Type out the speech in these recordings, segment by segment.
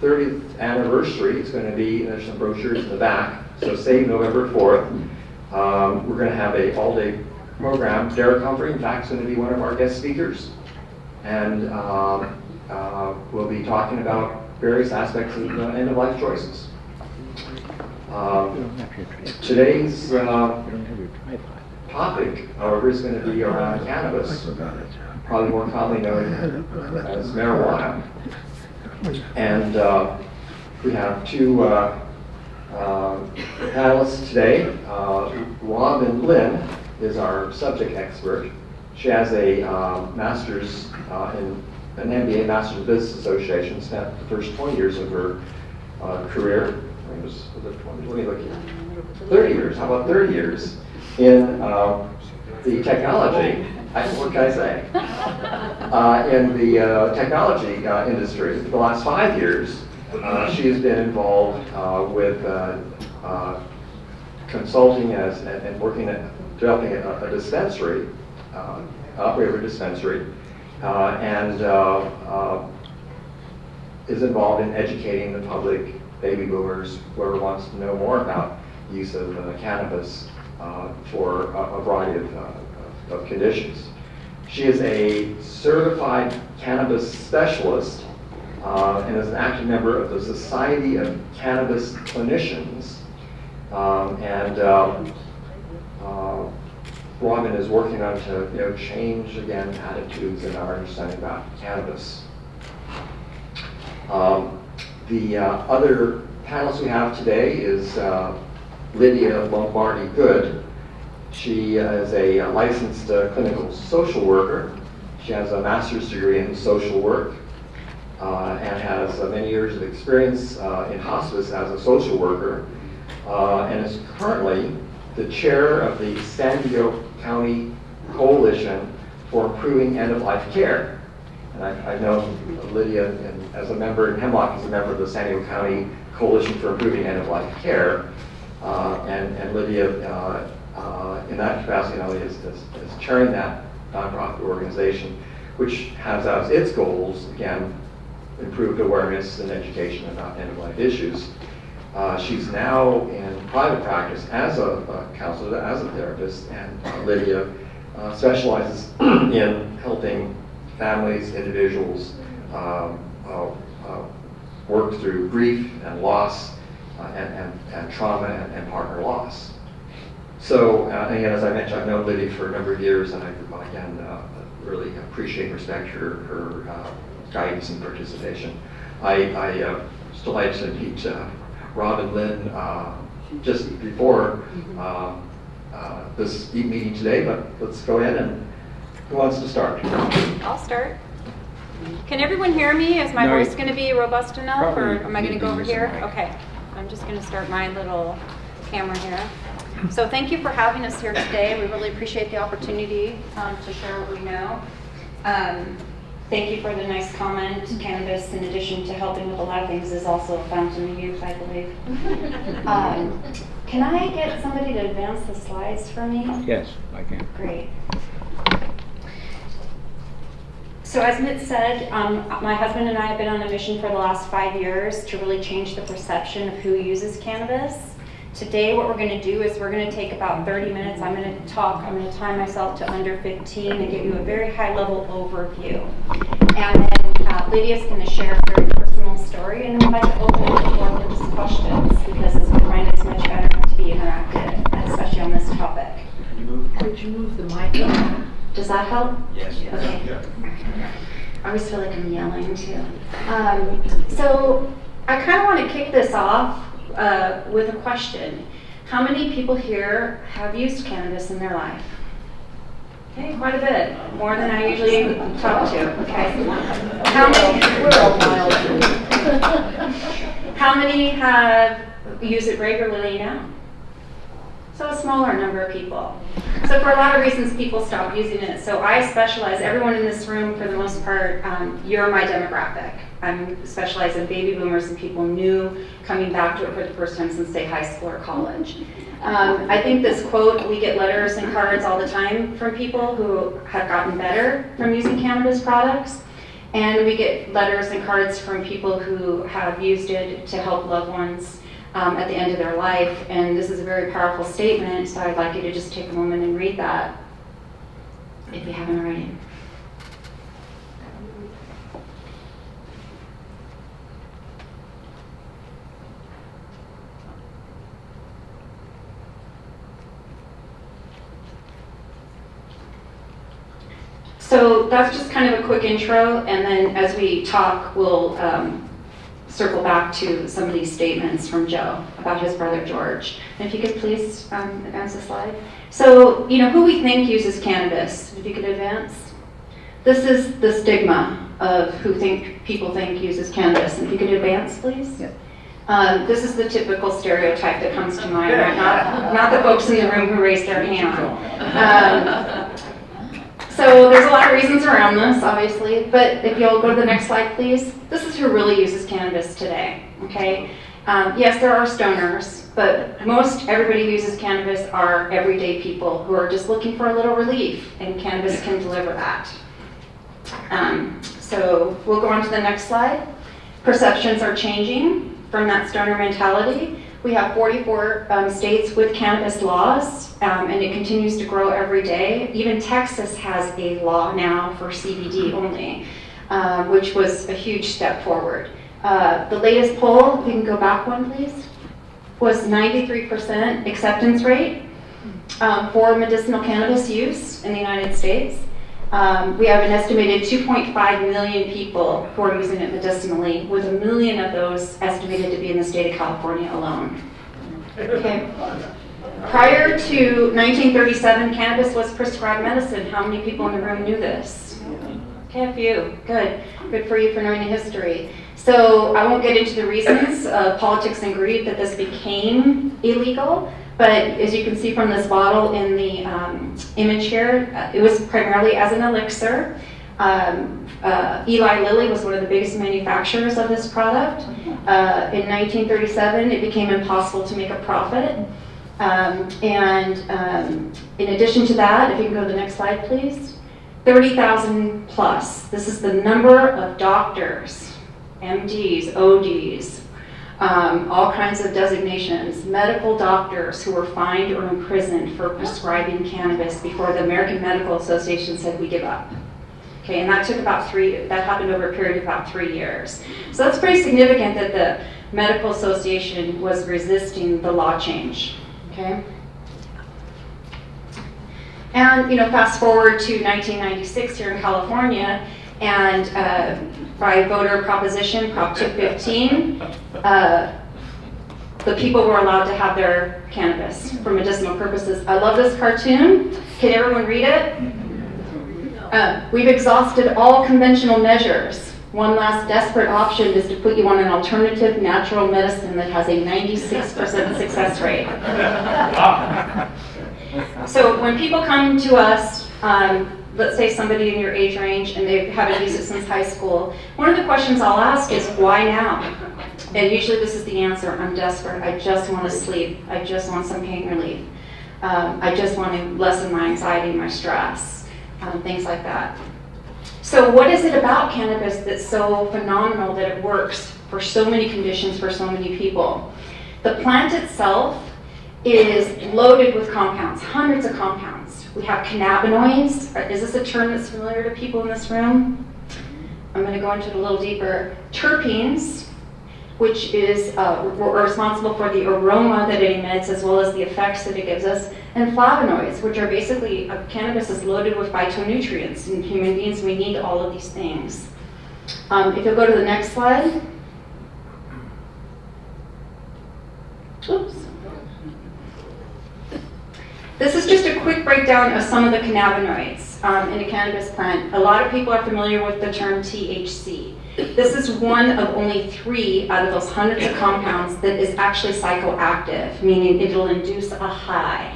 30th anniversary. It's going to be, there's some brochures in the back, so save November 4th. We're going to have an all-day program. Derek Humphrey, in fact, is going to be one of our guest speakers. And we'll be talking about various aspects of end-of-life choices. Today's topic, however, is going to be around cannabis, probably more commonly known as marijuana. And we have two panelists today. Robin Lynn is our subject expert. She has a master's in an MBA, Master's of Business Association, spent the first 20 years of her career. Was it 20? Let me look here. 30 years, how about 30 years in the technology, what can I say? In the technology industry. For the last 5 years, she has been involved with consulting and working at developing a dispensary, operator dispensary, and is involved in educating the public, baby boomers, whoever wants to know more about the use of cannabis for a variety of conditions. She is a certified cannabis specialist and is an active member of the Society of Cannabis Clinicians. Robin is working on to change again attitudes and our understanding about cannabis. The other panelist we have today is Lydia Lombardi-Good. She is a licensed clinical social worker. She has a master's degree in social work and has many years of experience in hospice as a social worker and is currently the chair of the San Diego County Coalition for Improving End-of-Life Care. And I know Lydia, as a member, and Hemlock is a member of the San Diego County Coalition for Improving End-of-Life Care. And Lydia, in that capacity, is chairing that nonprofit organization, which has as its goals, again, improved awareness and education about end-of-life issues. She's now in private practice as a counselor, as a therapist, and Lydia specializes in helping families, individuals work through grief and loss and trauma and partner loss. So again, as I mentioned, I've known Lydia for a number of years, and I again really appreciate and respect her guidance and participation. I was delighted to meet Robin Lynn just before this meeting today, but let's go ahead and who wants to start? I'll start. Can everyone hear me? Is my voice going to be robust enough, or am I going to go over here? Okay, I'm just going to start my little camera here. So thank you for having us here today. We really appreciate the opportunity to share what we know. Thank you for the nice comment. Cannabis, in addition to helping with a lot of things, is also a fountain of youth, I believe. Can I get somebody to advance the slides for me? Yes, I can. Great. So as Mitt said, my husband and I have been on a mission for the last 5 years to really change the perception of who uses cannabis. Today what we're going to do is we're going to take about 30 minutes. I'm going to time myself to under 15 and give you a very high level overview. And then Lydia's going to share a very personal story, and then we'd like to open the floor for just questions, because as we find it's much better to be interactive, especially on this topic. Could you move the mic up? Does that help? Yes. Okay. Yeah. I always feel like I'm yelling too. So I kind of want to kick this off with a question. How many people here have used cannabis in their life? Okay, quite a bit. More than I usually talk to. Okay. How many have used it regularly now? So a smaller number of people. So for a lot of reasons, people stop using it. So I specialize, everyone in this room, for the most part, you're my demographic. I'm specialized in baby boomers and people new coming back to it for the first time since, say, high school or college. I think this quote, we get letters and cards all the time from people who have gotten better from using cannabis products. And we get letters and cards from people who have used it to help loved ones at the end of their life. And this is a very powerful statement, so I'd like you to just take a moment and read that if you haven't already. So that's just kind of a quick intro, and then as we talk, we'll circle back to some of these statements from Joe about his brother George. And if you could please advance the slide. So, you know, who we think uses cannabis, if you could advance. This is the stigma of who people think uses cannabis. And if you could advance, please. Yep. This is the typical stereotype that comes to mind, right? Not the folks in the room who raised their hand. So there's a lot of reasons around this, obviously, but if you'll go to the next slide, please. This is who really uses cannabis today, okay? Yes, there are stoners, but most everybody who uses cannabis are everyday people who are just looking for a little relief, and cannabis can deliver that. So we'll go on to the next slide. Perceptions are changing from that stoner mentality. We have 44 states with cannabis laws, and it continues to grow every day. Even Texas has a law now for CBD only, which was a huge step forward. The latest poll, if you can go back one please, was 93% acceptance rate for medicinal cannabis use in the United States. We have an estimated 2.5 million people who are using it medicinally, with 1 million of those estimated to be in the state of California alone. Okay. Prior to 1937, cannabis was prescribed medicine. How many people in the room knew this? Okay, a few. Good. Good for you for knowing the history. So I won't get into the reasons of politics and greed that this became illegal. But as you can see from this bottle in the image here, it was primarily as an elixir. Eli Lilly was one of the biggest manufacturers of this product. In 1937, it became impossible to make a profit. In addition to that, if you can go to the next slide, please, 30,000 plus. This is the number of doctors, MDs, ODs, all kinds of designations, medical doctors who were fined or imprisoned for prescribing cannabis before the American Medical Association said we give up. Okay, and that took that happened over a period of about 3 years. So that's pretty significant that the Medical Association was resisting the law change, okay? And, you know, fast forward to 1996 here in California, and by voter proposition, Prop 215, the people were allowed to have their cannabis for medicinal purposes. I love this cartoon. Can everyone read it? We've exhausted all conventional measures. One last desperate option is to put you on an alternative natural medicine that has a 96% success rate. So when people come to us, let's say somebody in your age range and they haven't used it since high school, one of the questions I'll ask is, why now? And usually this is the answer: I'm desperate, I just want to sleep, I just want some pain relief, I just want to lessen my anxiety, my stress, things like that. So what is it about cannabis that's so phenomenal that it works for so many conditions, for so many people? The plant itself is loaded with compounds, hundreds of compounds. We have cannabinoids. Is this a term that's familiar to people in this room? I'm going to go into it a little deeper. Terpenes, which is responsible for the aroma that it emits as well as the effects that it gives us, and flavonoids, which are basically, cannabis is loaded with phytonutrients. In human beings, we need all of these things. If you'll go to the next slide. Oops. This is just a quick breakdown of some of the cannabinoids in a cannabis plant. A lot of people are familiar with the term THC. This is one of only 3 out of those hundreds of compounds that is actually psychoactive, meaning it'll induce a high.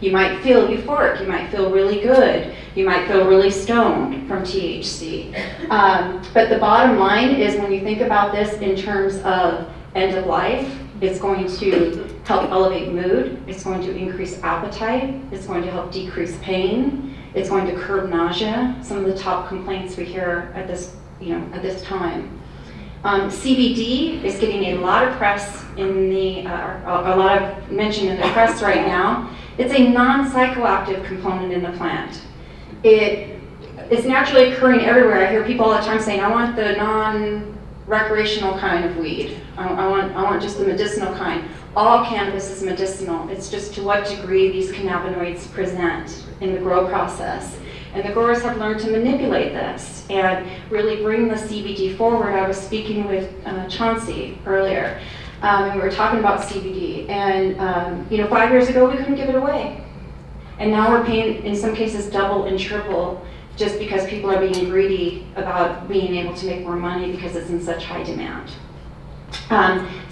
You might feel euphoric, you might feel really good, you might feel really stoned from THC. But the bottom line is, when you think about this in terms of end of life, it's going to help elevate mood, it's going to increase appetite, it's going to help decrease pain, it's going to curb nausea. Some of the top complaints we hear at this at this time. CBD is getting a lot of press in a lot of mention in the press right now. It's a non-psychoactive component in the plant. It's naturally occurring everywhere. I hear people all the time saying, I want the non-recreational kind of weed. I want just the medicinal kind. All cannabis is medicinal. It's just to what degree these cannabinoids present in the grow process. And the growers have learned to manipulate this and really bring the CBD forward. I was speaking with Chauncey earlier, and we were talking about CBD. And 5 years ago, we couldn't give it away. And now we're paying, in some cases, double and triple just because people are being greedy about being able to make more money because it's in such high demand.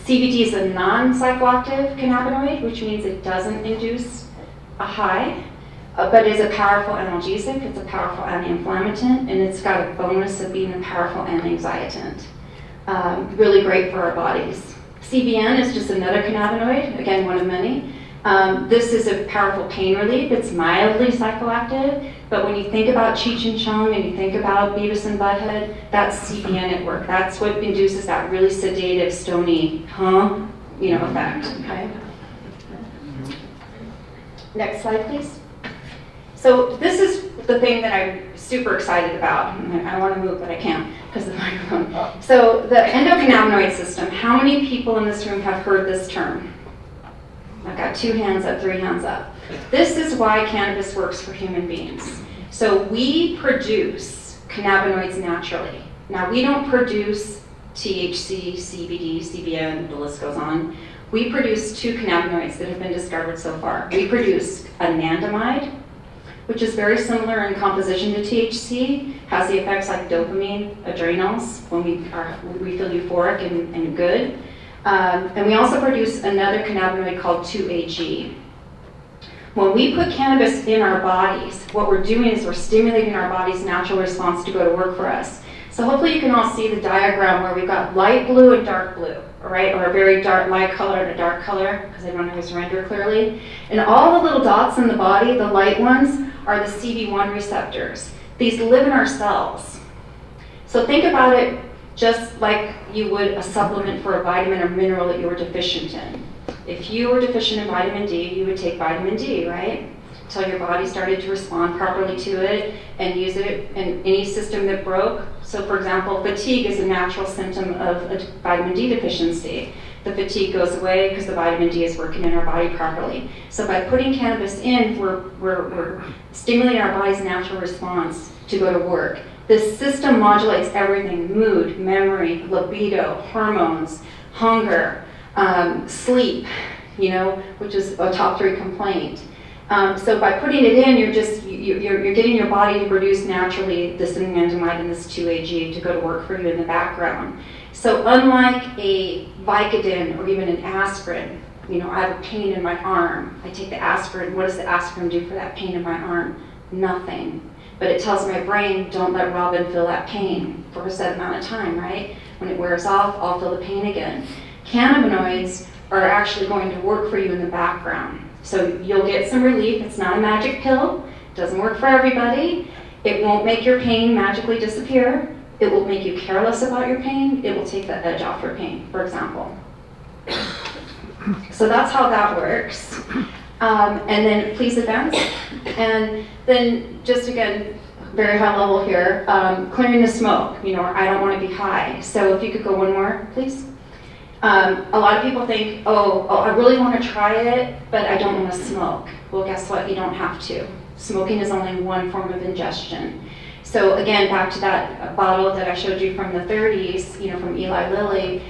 CBD is a non-psychoactive cannabinoid, which means it doesn't induce a high. But it's a powerful analgesic, it's a powerful anti-inflammatory, and it's got a bonus of being a powerful anti-anxietant. Really great for our bodies. CBN is just another cannabinoid, again, one of many. This is a powerful pain relief. It's mildly psychoactive, but when you think about Cheech and Chong and you think about Beavis and Butthead, that's CBN at work. That's what induces that really sedative, stony, effect, okay? Next slide, please. So this is the thing that I'm super excited about. I want to move, but I can't because of the microphone. So the endocannabinoid system, how many people in this room have heard this term? I've got 2 hands up, 3 hands up. This is why cannabis works for human beings. So we produce cannabinoids naturally. Now we don't produce THC, CBD, CBN, the list goes on. We produce 2 cannabinoids that have been discovered so far. We produce anandamide, which is very similar in composition to THC, has the effects like dopamine, adrenals, when we feel euphoric and good. And we also produce another cannabinoid called 2-AG. When we put cannabis in our bodies, what we're doing is we're stimulating our body's natural response to go to work for us. So hopefully you can all see the diagram where we've got light blue and dark blue, right? Or a very dark light color and a dark color, because I don't always render clearly. And all the little dots in the body, the light ones, are the CB1 receptors. These live in our cells. So think about it just like you would a supplement for a vitamin or mineral that you were deficient in. If you were deficient in vitamin D, you would take vitamin D, right? Until your body started to respond properly to it and use it in any system that broke. So for example, fatigue is a natural symptom of a vitamin D deficiency. The fatigue goes away because the vitamin D is working in our body properly. So by putting cannabis in, we're stimulating our body's natural response to go to work. This system modulates everything: mood, memory, libido, hormones, hunger, sleep, which is a top 3 complaint. So by putting it in, you're getting your body to produce naturally this anandamide and this 2-AG to go to work for you in the background. So unlike a Vicodin or even an aspirin, I have a pain in my arm. I take the aspirin. What does the aspirin do for that pain in my arm? Nothing. But it tells my brain, don't let Robin feel that pain for a set amount of time, right? When it wears off, I'll feel the pain again. Cannabinoids are actually going to work for you in the background. So you'll get some relief. It's not a magic pill. It doesn't work for everybody. It won't make your pain magically disappear. It will make you careless about your pain. It will take the edge off your pain, for example. So that's how that works. And then please advance. And then just again, very high level here, clearing the smoke. I don't want to be high. So if you could go one more, please. A lot of people think, oh, I really want to try it, but I don't want to smoke. Well, guess what? You don't have to. Smoking is only one form of ingestion. So again, back to that bottle that I showed you from the 30s, from Eli Lilly,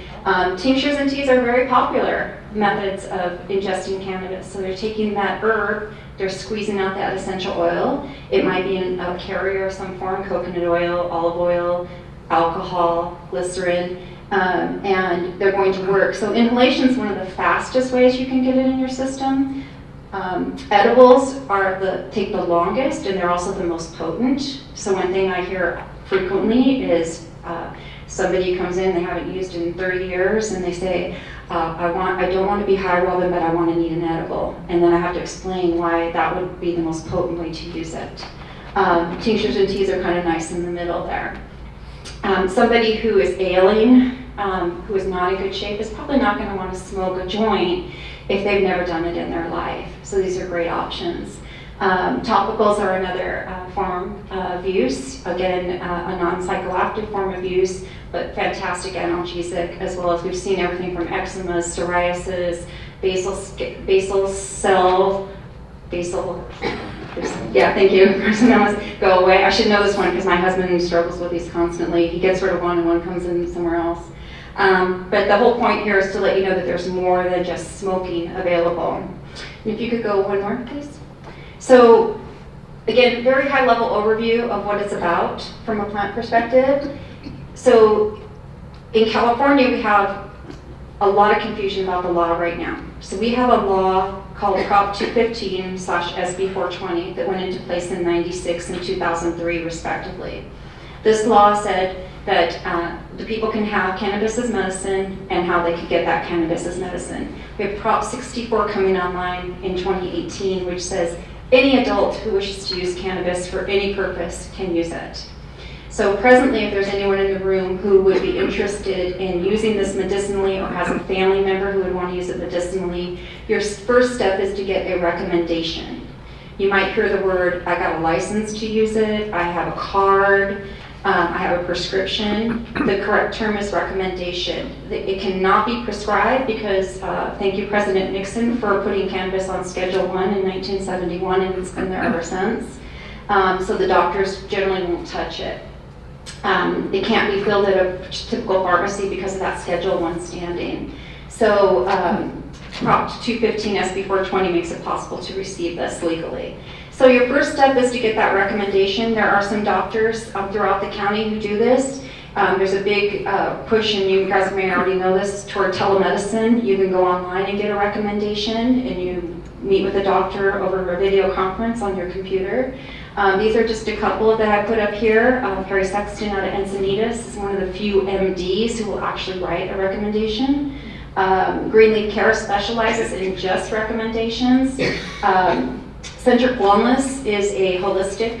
tinctures and teas are very popular methods of ingesting cannabis. So they're taking that herb, they're squeezing out that essential oil. It might be in a carrier of some form: coconut oil, olive oil, alcohol, glycerin, and they're going to work. So inhalation is one of the fastest ways you can get it in your system. Edibles take the longest, and they're also the most potent. So one thing I hear frequently is somebody comes in, they haven't used in 30 years, and they say, I don't want to be high, Robin, but I want to need an edible. And then I have to explain why that would be the most potent way to use it. Tinctures and teas are kind of nice in the middle there. Somebody who is ailing, who is not in good shape, is probably not going to want to smoke a joint if they've never done it in their life. So these are great options. Topicals are another form of use. Again, a non-psychoactive form of use, but fantastic analgesic, as well as we've seen everything from eczema, psoriasis, yeah, thank you. Go away. I should know this one because my husband struggles with these constantly. He gets rid of one and one comes in somewhere else. But the whole point here is to let you know that there's more than just smoking available. And if you could go one more, please. So again, very high level overview of what it's about from a plant perspective. So in California, we have a lot of confusion about the law right now. So we have a law called Prop 215/SB 420 that went into place in '96 and 2003 respectively. This law said that the people can have cannabis as medicine and how they could get that cannabis as medicine. We have Prop 64 coming online in 2018, which says any adult who wishes to use cannabis for any purpose can use it. So presently, if there's anyone in the room who would be interested in using this medicinally or has a family member who would want to use it medicinally, your first step is to get a recommendation. You might hear the word, I got a license to use it, I have a card, I have a prescription. The correct term is recommendation. It cannot be prescribed because, thank you President Nixon for putting cannabis on Schedule 1 in 1971, and it's been there ever since. So the doctors generally won't touch it. It can't be filled at a typical pharmacy because of that Schedule 1 standing. So Prop 215/SB 420 makes it possible to receive this legally. So your first step is to get that recommendation. There are some doctors throughout the county who do this. There's a big push, and you guys may already know this, toward telemedicine. You can go online and get a recommendation, and you meet with a doctor over a video conference on your computer. These are just a couple that I put up here. Perry Sexton out of Encinitas is one of the few MDs who will actually write a recommendation. Greenleaf Care specializes in just recommendations. Centric Wellness is a holistic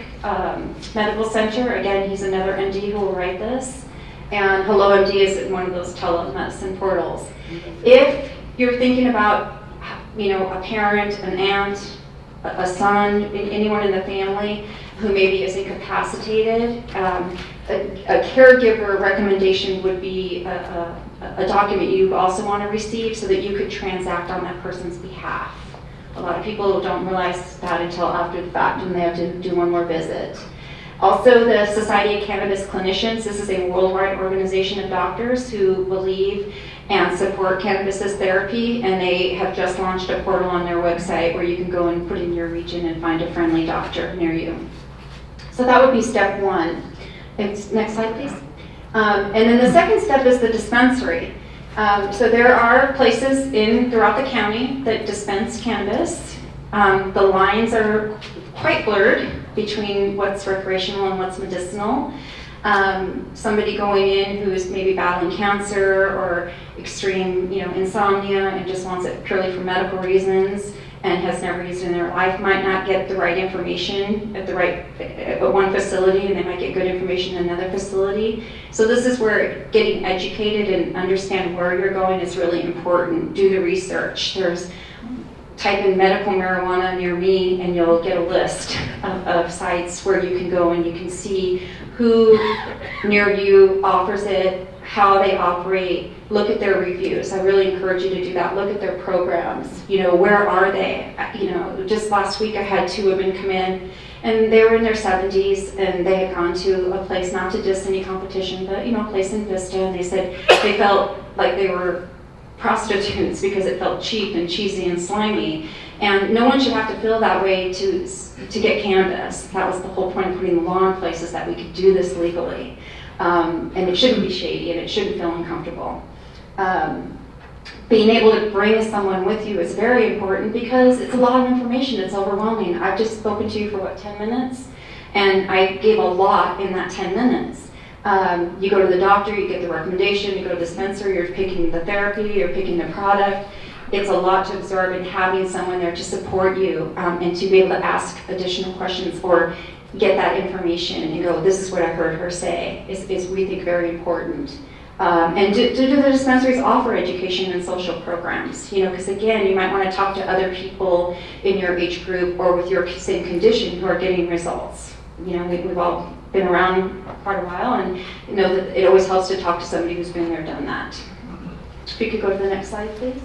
medical center. Again, he's another MD who will write this. And Hello MD is one of those telemedicine portals. If you're thinking about, a parent, an aunt, a son, anyone in the family who maybe is incapacitated, a caregiver recommendation would be a document you also want to receive so that you could transact on that person's behalf. A lot of people don't realize that until after the fact and they have to do one more visit. Also, the Society of Cannabis Clinicians, this is a worldwide organization of doctors who believe and support cannabis as therapy, and they have just launched a portal on their website where you can go and put in your region and find a friendly doctor near you. So that would be step one. Next slide, please. And then the second step is the dispensary. So there are places throughout the county that dispense cannabis. The lines are quite blurred between what's recreational and what's medicinal. Somebody going in who's maybe battling cancer or extreme, insomnia and just wants it purely for medical reasons and has never used it in their life might not get the right information at one facility, and they might get good information in another facility. So this is where getting educated and understand where you're going is really important. Do the research. Type in medical marijuana near me and you'll get a list of sites where you can go and you can see who near you offers it, how they operate, look at their reviews. I really encourage you to do that. Look at their programs. Where are they? Just last week I had two women come in and they were in their 70s and they had gone to a place, not to diss any competition, but a place in Vista, and they said they felt like they were prostitutes because it felt cheap and cheesy and slimy. And no one should have to feel that way to get cannabis. That was the whole point of putting the law in place, is that we could do this legally. And it shouldn't be shady and it shouldn't feel uncomfortable. Being able to bring someone with you is very important because it's a lot of information. It's overwhelming. I've just spoken to you for 10 minutes? And I gave a lot in that 10 minutes. You go to the doctor, you get the recommendation, you go to the dispenser, you're picking the therapy, you're picking the product. It's a lot to absorb, and having someone there to support you and to be able to ask additional questions or get that information and go, this is what I heard her say, is we think very important. And do the dispensaries offer education and social programs? Because again, you might want to talk to other people in your age group or with your same condition who are getting results. We've all been around quite a while and know that it always helps to talk to somebody who's been there, done that. If you could go to the next slide, please.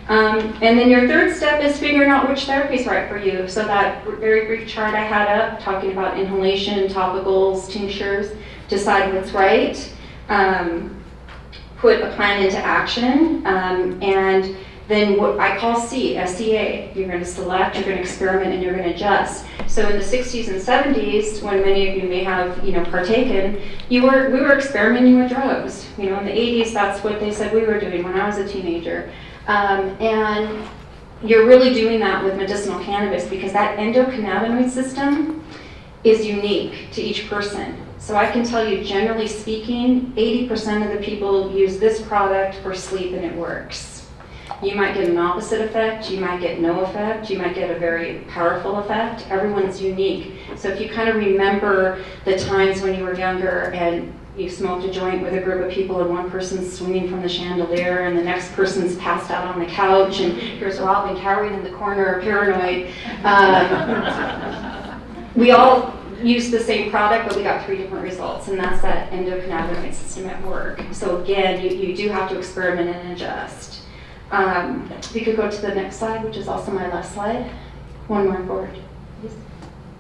And then your third step is figuring out which therapy is right for you. So that very brief chart I had up talking about inhalation, topicals, tinctures, decide what's right, put a plan into action, and then what I call SCA, you're going to select, you're going to experiment, and you're going to adjust. So in the 60s and 70s, when many of you may have partaken, we were experimenting with drugs. In the 80s, that's what they said we were doing when I was a teenager. And you're really doing that with medicinal cannabis because that endocannabinoid system is unique to each person. So I can tell you, generally speaking, 80% of the people use this product for sleep and it works. You might get an opposite effect, you might get no effect, you might get a very powerful effect. Everyone's unique. So if you kind of remember the times when you were younger and you smoked a joint with a group of people and one person's swinging from the chandelier and the next person's passed out on the couch and here's Robin cowering in the corner, paranoid. We all used the same product, but we got 3 different results, and that's that endocannabinoid system at work. So again, you do have to experiment and adjust. If you could go to the next slide, which is also my last slide. One more forward, please.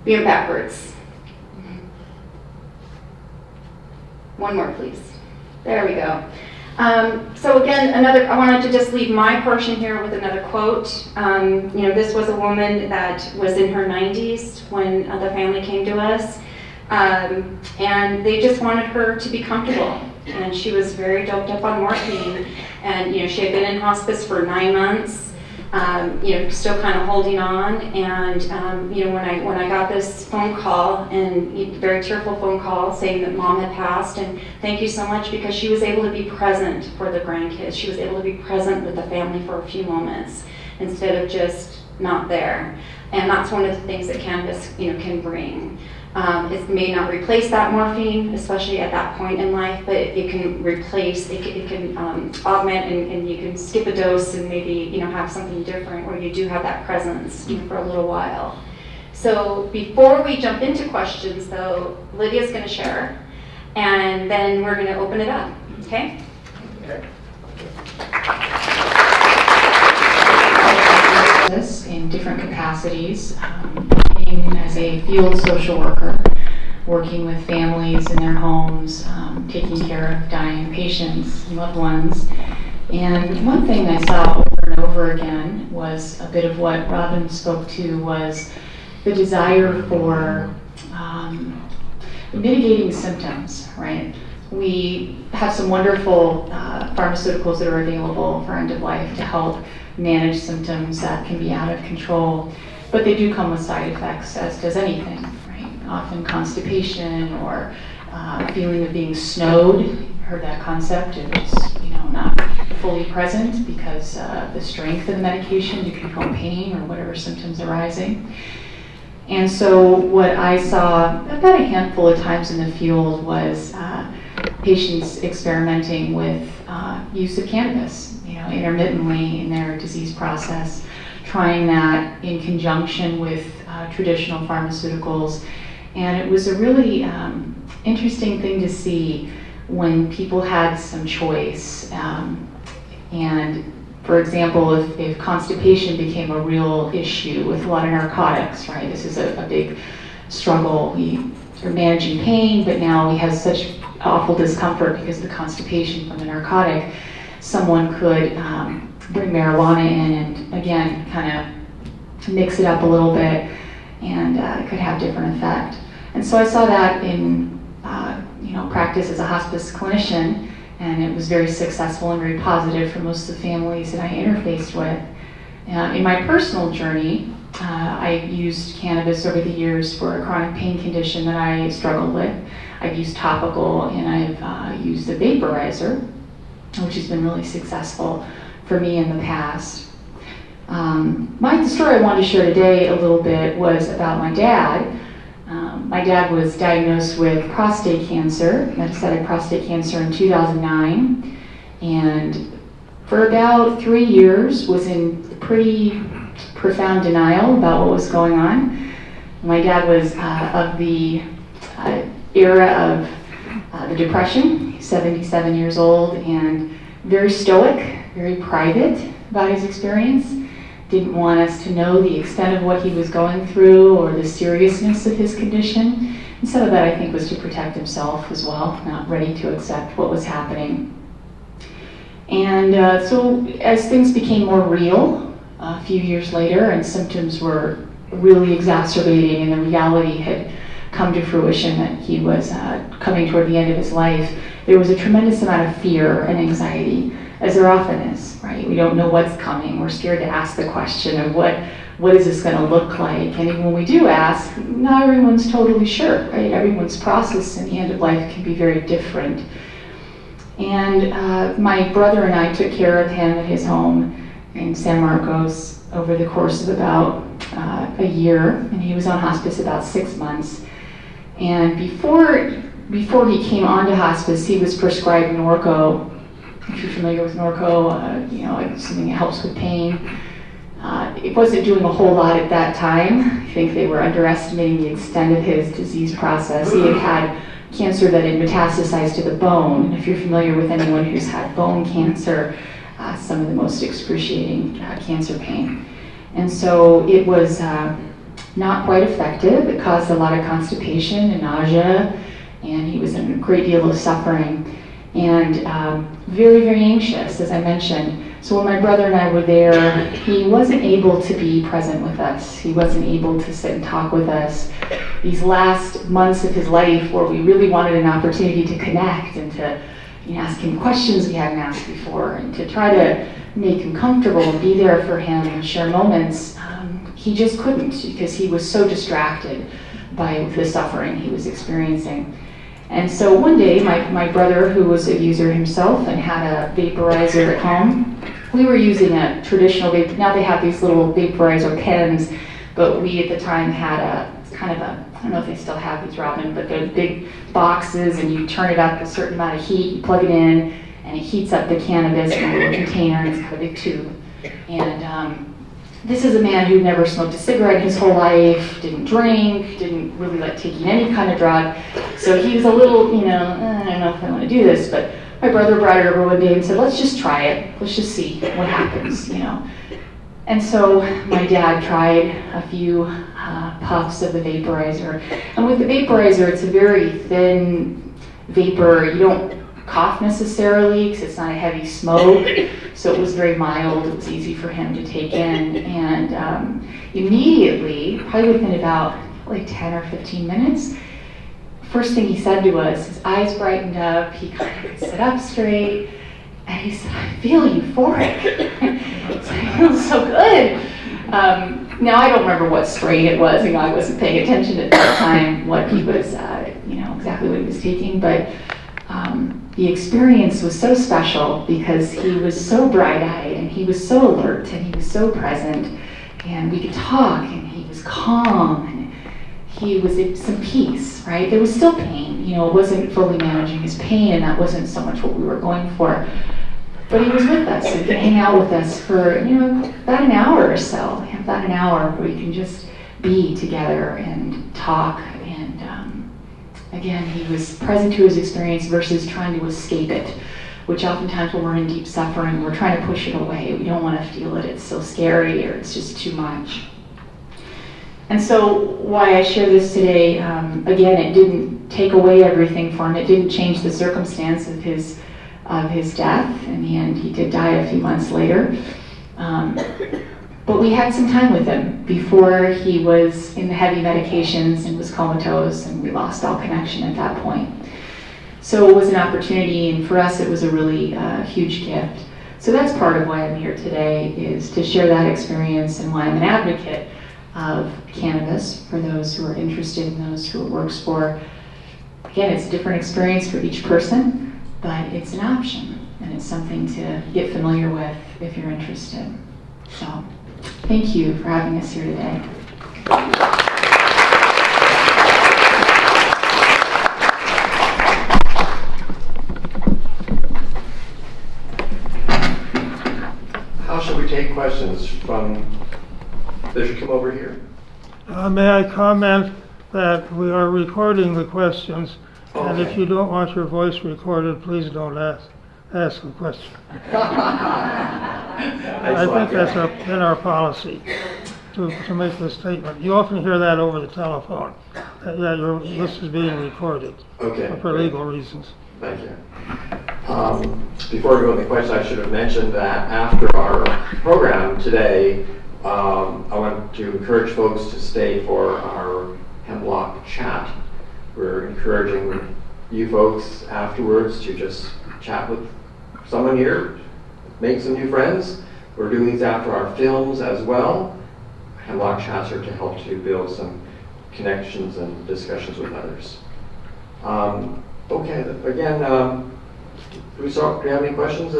Being backwards. One more, please. There we go. So again, I wanted to just leave my portion here with another quote. This was a woman that was in her 90s when the family came to us, and they just wanted her to be comfortable. And she was very doped up on morphine, and she had been in hospice for 9 months. Still kind of holding on, and when I got this phone call, and a very tearful phone call saying that mom had passed, and thank you so much because she was able to be present for the grandkids. She was able to be present with the family for a few moments instead of just not there. And that's one of the things that cannabis can bring. It may not replace that morphine, especially at that point in life, but it can replace, it can augment, and you can skip a dose and maybe have something different where you do have that presence for a little while. So before we jump into questions though, Lydia's going to share, and then we're going to open it up, okay? Okay. This in different capacities, working as a field social worker, working with families in their homes, taking care of dying patients and loved ones. And one thing I saw over and over again was a bit of what Robin spoke to, was the desire for mitigating symptoms, right? We have some wonderful pharmaceuticals that are available for end of life to help manage symptoms that can be out of control, but they do come with side effects, as does anything, right? Often constipation or feeling of being snowed. Heard that concept? It was, not fully present because the strength of the medication to control pain or whatever symptoms arising. And so what I saw about a handful of times in the field was patients experimenting with use of cannabis, intermittently in their disease process, trying that in conjunction with traditional pharmaceuticals. And it was a really interesting thing to see when people had some choice. And for example, if constipation became a real issue with a lot of narcotics, right? This is a big struggle. We are managing pain, but now we have such awful discomfort because of the constipation from the narcotic. Someone could bring marijuana in and again kind of mix it up a little bit, and it could have different effect. And so I saw that in practice as a hospice clinician, and it was very successful and very positive for most of the families that I interfaced with. In my personal journey, I used cannabis over the years for a chronic pain condition that I struggled with. I've used topical, and I've used a vaporizer, which has been really successful for me in the past. The story I wanted to share today a little bit was about my dad. My dad was diagnosed with prostate cancer, metastatic prostate cancer in 2009, and for about 3 years was in pretty profound denial about what was going on. My dad was of the era of the Depression, 77 years old, and very stoic, very private about his experience. Didn't want us to know the extent of what he was going through or the seriousness of his condition. And some of that, I think, was to protect himself as well, not ready to accept what was happening. And so as things became more real a few years later and symptoms were really exacerbating and the reality had come to fruition that he was coming toward the end of his life, there was a tremendous amount of fear and anxiety, as there often is, right? We don't know what's coming. We're scared to ask the question of what is this going to look like? And even when we do ask, not everyone's totally sure, right? Everyone's process in the end of life can be very different. And my brother and I took care of him at his home in San Marcos over the course of about a year, and he was on hospice about 6 months. And before he came onto hospice, he was prescribed Norco. If you're familiar with Norco, it's something that helps with pain. It wasn't doing a whole lot at that time. I think they were underestimating the extent of his disease process. He had cancer that had metastasized to the bone. And if you're familiar with anyone who's had bone cancer, some of the most excruciating cancer pain. And so it was not quite effective. It caused a lot of constipation and nausea, and he was in a great deal of suffering. And very, very anxious, as I mentioned. So when my brother and I were there, he wasn't able to be present with us. He wasn't able to sit and talk with us. These last months of his life where we really wanted an opportunity to connect and to ask him questions we hadn't asked before and to try to make him comfortable and be there for him and share moments, he just couldn't because he was so distracted by the suffering he was experiencing. And so one day, my brother, who was a user himself and had a vaporizer at home, we were using a traditional vape. Now they have these little vaporizer pens, but we at the time had I don't know if they still have these, Robin, but they're big boxes and you turn it up a certain amount of heat, you plug it in, and it heats up the cannabis in a little container, and it's got a big tube. And this is a man who never smoked a cigarette his whole life, didn't drink, didn't really like taking any kind of drug. So he was a little, I don't know if I want to do this, but my brother brought it over one day and said, let's just try it. Let's just see what happens, And so my dad tried a few puffs of the vaporizer. And with the vaporizer, it's a very thin vapor. You don't cough necessarily because it's not a heavy smoke. So it was very mild. It was easy for him to take in. And immediately, probably within about 10 or 15 minutes, first thing he said to us, his eyes brightened up. He kind of could sit up straight. And he said, I feel euphoric. It feels so good. Now, I don't remember what strain it was. I wasn't paying attention at that time, what he was, exactly what he was taking. But the experience was so special because he was so bright-eyed and he was so alert and he was so present. And we could talk and he was calm and he was at some peace, right? There was still pain. It wasn't fully managing his pain and that wasn't so much what we were going for. But he was with us and could hang out with us for, about an hour or so. About an hour where we can just be together and talk. And again, he was present to his experience versus trying to escape it, which oftentimes when we're in deep suffering, we're trying to push it away. We don't want to feel it. It's so scary or it's just too much. And so why I share this today, again, it didn't take away everything for him. It didn't change the circumstance of his death. In the end, he did die a few months later. But we had some time with him before he was in the heavy medications and was comatose, and we lost all connection at that point. So it was an opportunity, and for us it was a really huge gift. So that's part of why I'm here today, is to share that experience and why I'm an advocate of cannabis for those who are interested and those who it works for. Again, it's a different experience for each person, but it's an option, and it's something to get familiar with if you're interested. So, thank you for having us here today. take questions from, they should come over here. May I comment that we are recording the questions, and if Okay. you don't want your voice recorded, please don't ask a question. I think that's in our policy to make this statement. You often hear that over the telephone, that this is being recorded Okay. for legal reasons. Thank you. Before we go into the question, I should have mentioned that after our program today, I want to encourage folks to stay for our Hemlock chat. We're encouraging you folks afterwards to just chat with someone here, make some new friends. We're doing these after our films as well. Hemlock chats are to help to build some connections and discussions with others. Okay, again, do we have any questions?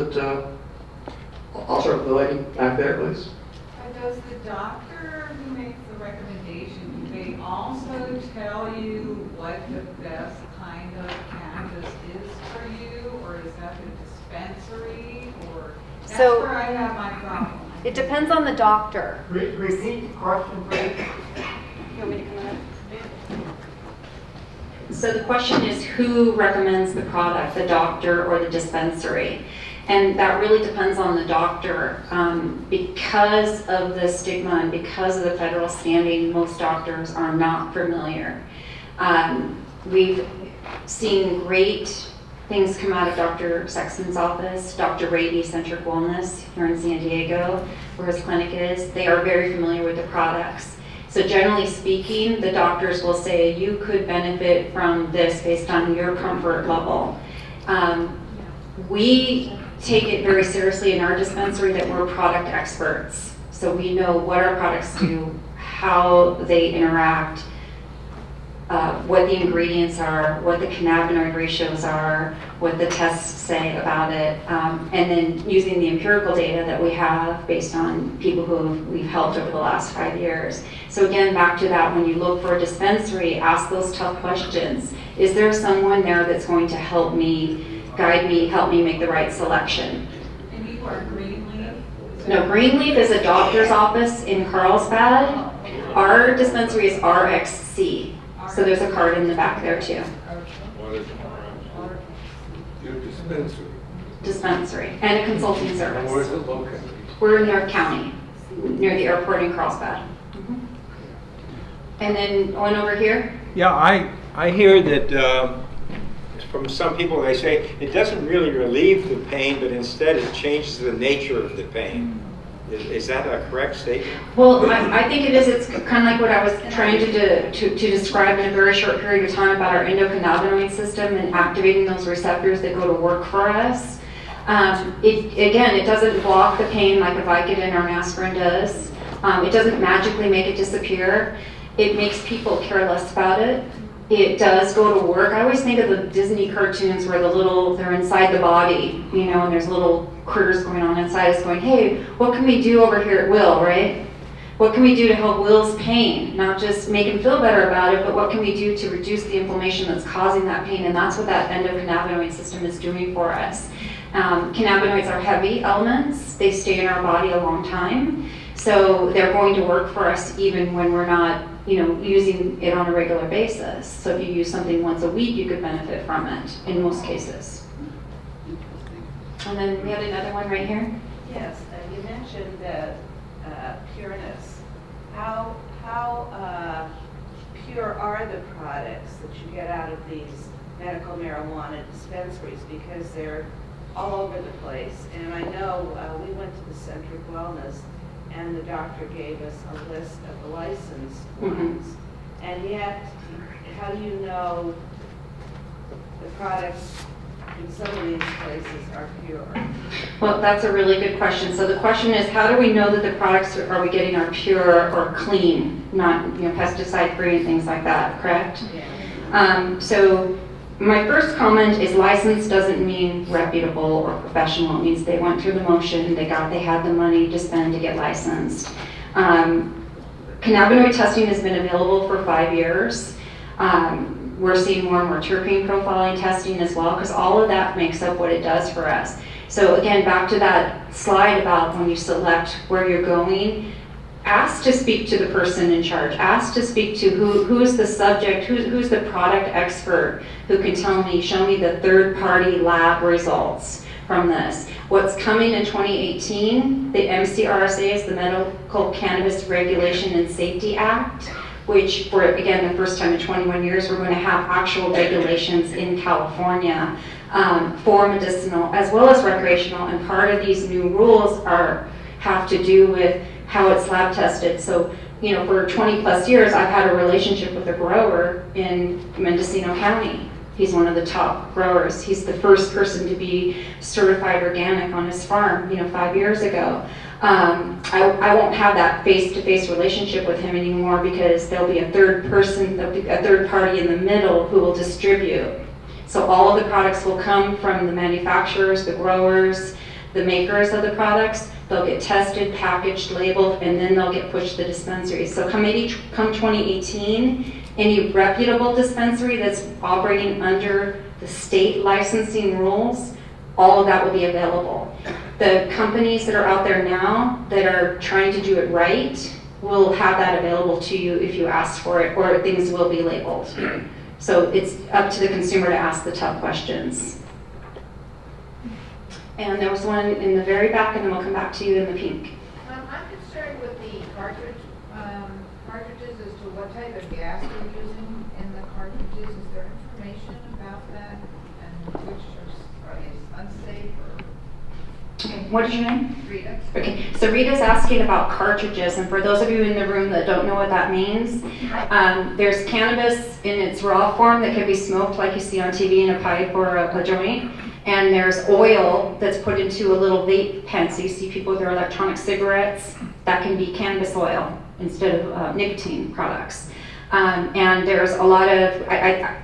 I'll start with the lady back there, please. Does the doctor who makes the recommendation, do they also tell you what the best kind of cannabis is for you, or is that the dispensary, or that's So- where I have my problem? It depends on the doctor. Repeat the question, please. You want me to come in? So the question is, who recommends the product, the doctor or the dispensary? And that really depends on the doctor. Because of the stigma and because of the federal standing, most doctors are not familiar. We've seen great things come out of Dr. Sexton's office, Dr. Rady Centric Wellness here in San Diego, where his clinic is. They are very familiar with the products. So generally speaking, the doctors will say you could benefit from this based on your comfort level. We take it very seriously in our dispensary that we're product experts. So we know what our products do, how they interact, what the ingredients are, what the cannabinoid ratios are, what the tests say about it, and then using the empirical data that we have based on people who we've helped over the last 5 years. So again, back to that, when you look for a dispensary, ask those tough questions. Is there someone there that's going to help me, guide me, help me make the right selection? And you are Greenleaf? No, Greenleaf is a doctor's office in Carlsbad. Our dispensary is RXC. So there's a card in the back there too. Your dispensary. Dispensary and a consulting And where is service. it located? We're in North County, near the airport in Carlsbad. And then one over here. Yeah, I hear that from some people, they say it doesn't really relieve the pain, but instead it changes the nature of the pain. Is that a correct statement? Well, I think it is. It's kind of like what I was trying to describe in a very short period of time about our endocannabinoid system and activating those receptors that go to work for us. It doesn't block the pain like a Vicodin or an aspirin does. It doesn't magically make it disappear. It makes people care less about it. It does go to work. I always think of the Disney cartoons where they're inside the body, and there's little critters going on inside us going, hey, what can we do over here at Will, right? What can we do to help Will's pain? Not just make him feel better about it, but what can we do to reduce the inflammation that's causing that pain? And that's what that endocannabinoid system is doing for us. Cannabinoids are heavy elements. They stay in our body a long time. So they're going to work for us even when we're not using it on a regular basis. So if you use something once a week, you could benefit from it in most cases. And then we had another one right here. Yes, you mentioned pureness. How pure are the products that you get out of these medical marijuana dispensaries? Because they're all over the place. And I know we went to the Centric Wellness and the doctor gave us a list of the licensed ones. And yet, how do you know the products in some of these places are pure? Well, that's a really good question. So the question is, how do we know that the products are we getting are pure or clean, not pesticide free and things like that, correct? Yeah. So my first comment is licensed doesn't mean reputable or professional. It means they went through the motion, they had the money to spend to get licensed. Cannabinoid testing has been available for 5 years. We're seeing more and more terpene profiling testing as well, because all of that makes up what it does for us. So again, back to that slide about when you select where you're going, ask to speak to the person in charge. Ask to speak to who's the subject, who's the product expert who can tell me, show me the third-party lab results from this. What's coming in 2018, the MCRSA is the Medical Cannabis Regulation and Safety Act, which for, again, the first time in 21 years, we're going to have actual regulations in California for medicinal as well as recreational, and part of these new rules have to do with how it's lab tested. So, you know, for 20 plus years, I've had a relationship with a grower in Mendocino County. He's one of the top growers. He's the first person to be certified organic on his farm, you know, 5 years ago. I won't have that face-to-face relationship with him anymore because there'll be a third person, there'll be a third party in the middle who will distribute. So all of the products will come from the manufacturers, the growers, the makers of the products. They'll get tested, packaged, labeled, and then they'll get pushed to dispensaries. So come 2018, any reputable dispensary that's operating under the state licensing rules, all of that will be available. The companies that are out there now that are trying to do it right will have that available to you if you ask for it, or things will be labeled. So it's up to the consumer to ask the tough questions. And there was one in the very back, and then we'll come back to you in the pink. I'm concerned with the cartridges as to what type of gas they're using in the cartridges. Is there information about that, and which are unsafe or? Okay, what is your name? Rita. Okay, so Rita's asking about cartridges, and for those of you in the room that don't know what that means, there's cannabis in its raw form that can be smoked like you see on TV in a pipe or a joint, and there's oil that's put into a little vape pen. So you see people with their electronic cigarettes, that can be cannabis oil instead of nicotine products. And there's a lot of,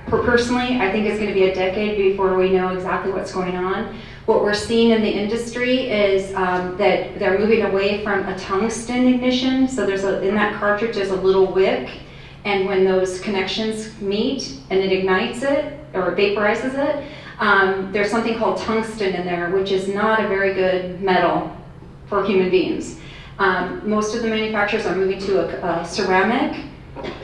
personally, I think it's going to be a decade before we know exactly what's going on. What we're seeing in the industry is that they're moving away from a tungsten ignition. So in that cartridge there's a little wick, and when those connections meet and it ignites it or vaporizes it, there's something called tungsten in there, which is not a very good metal for human beings. Most of the manufacturers are moving to a ceramic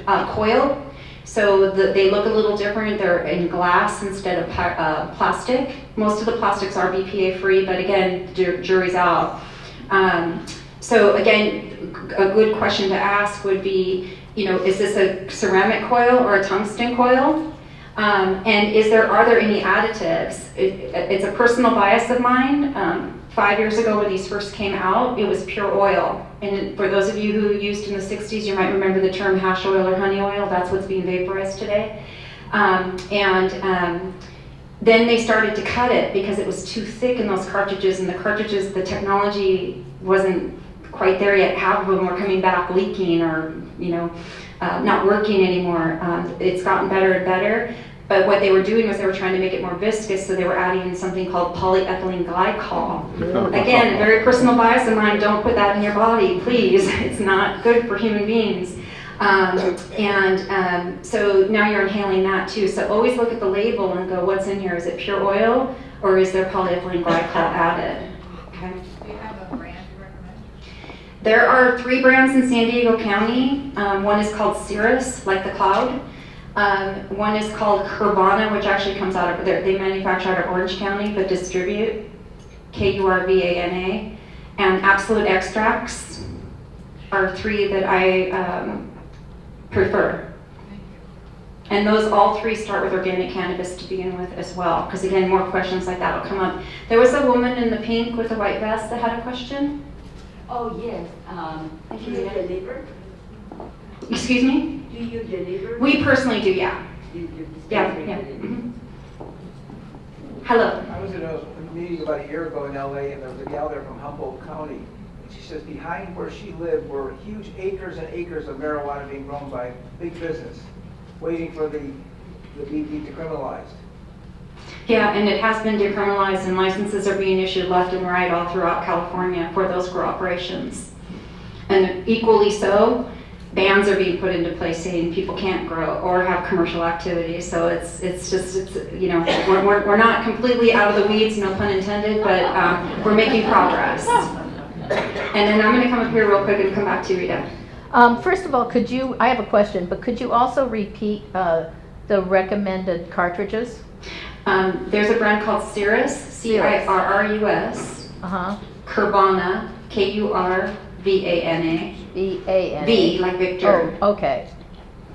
coil. So they look a little different. They're in glass instead of plastic. Most of the plastics are BPA free, but again, jury's out. So again, a good question to ask would be, you know, is this a ceramic coil or a tungsten coil? And are there any additives? It's a personal bias of mine. 5 years ago when these first came out, it was pure oil. And for those of you who used in the 60s, you might remember the term hash oil or honey oil. That's what's being vaporized today. Then they started to cut it because it was too thick in those cartridges, and the technology wasn't quite there yet. Half of them were coming back leaking or, you know, not working anymore. It's gotten better and better. But what they were doing was they were trying to make it more viscous, so they were adding something called polyethylene glycol. Again, a very personal bias of mine, don't put that in your body, please. It's not good for human beings. So now you're inhaling that too. So always look at the label and go, what's in here? Is it pure oil, or is there polyethylene glycol added? Okay. Do you have a brand you recommend? There are 3 brands in San Diego County. One is called Cirrus, like the cloud. One is called Curvana, which actually comes out of, they manufacture out of Orange County, but distribute, Kurvana. And Absolute Extracts are 3 that I prefer. And those all 3 start with organic cannabis to begin with as well, because again, more questions like that will come up. There was a woman in the pink with a white vest that had a question. Oh, yes. Do you deliver? Excuse me? Do you deliver? We personally do, yeah. Yeah. Mm-hmm. Hello. I was at a meeting about a year ago in LA, and there was a gal there from Humboldt County. And she says behind where she lived were huge acres and acres of marijuana being grown by big business, waiting for the be decriminalized. Yeah, and it has been decriminalized, and licenses are being issued left and right all throughout California for those grow operations. And equally so, bans are being put into place saying people can't grow or have commercial activity. So it's you know, we're not completely out of the weeds, no pun intended, but we're making progress. And then I'm going to come up here real quick and come back to you, Rita. First of all, I have a question, but could you also repeat the recommended cartridges? There's a brand called Cirrus, C-I-R-R-U-S, Curvana, K-U-R-V-A-N-A, V-A-N-A. V like Victor, Oh, okay.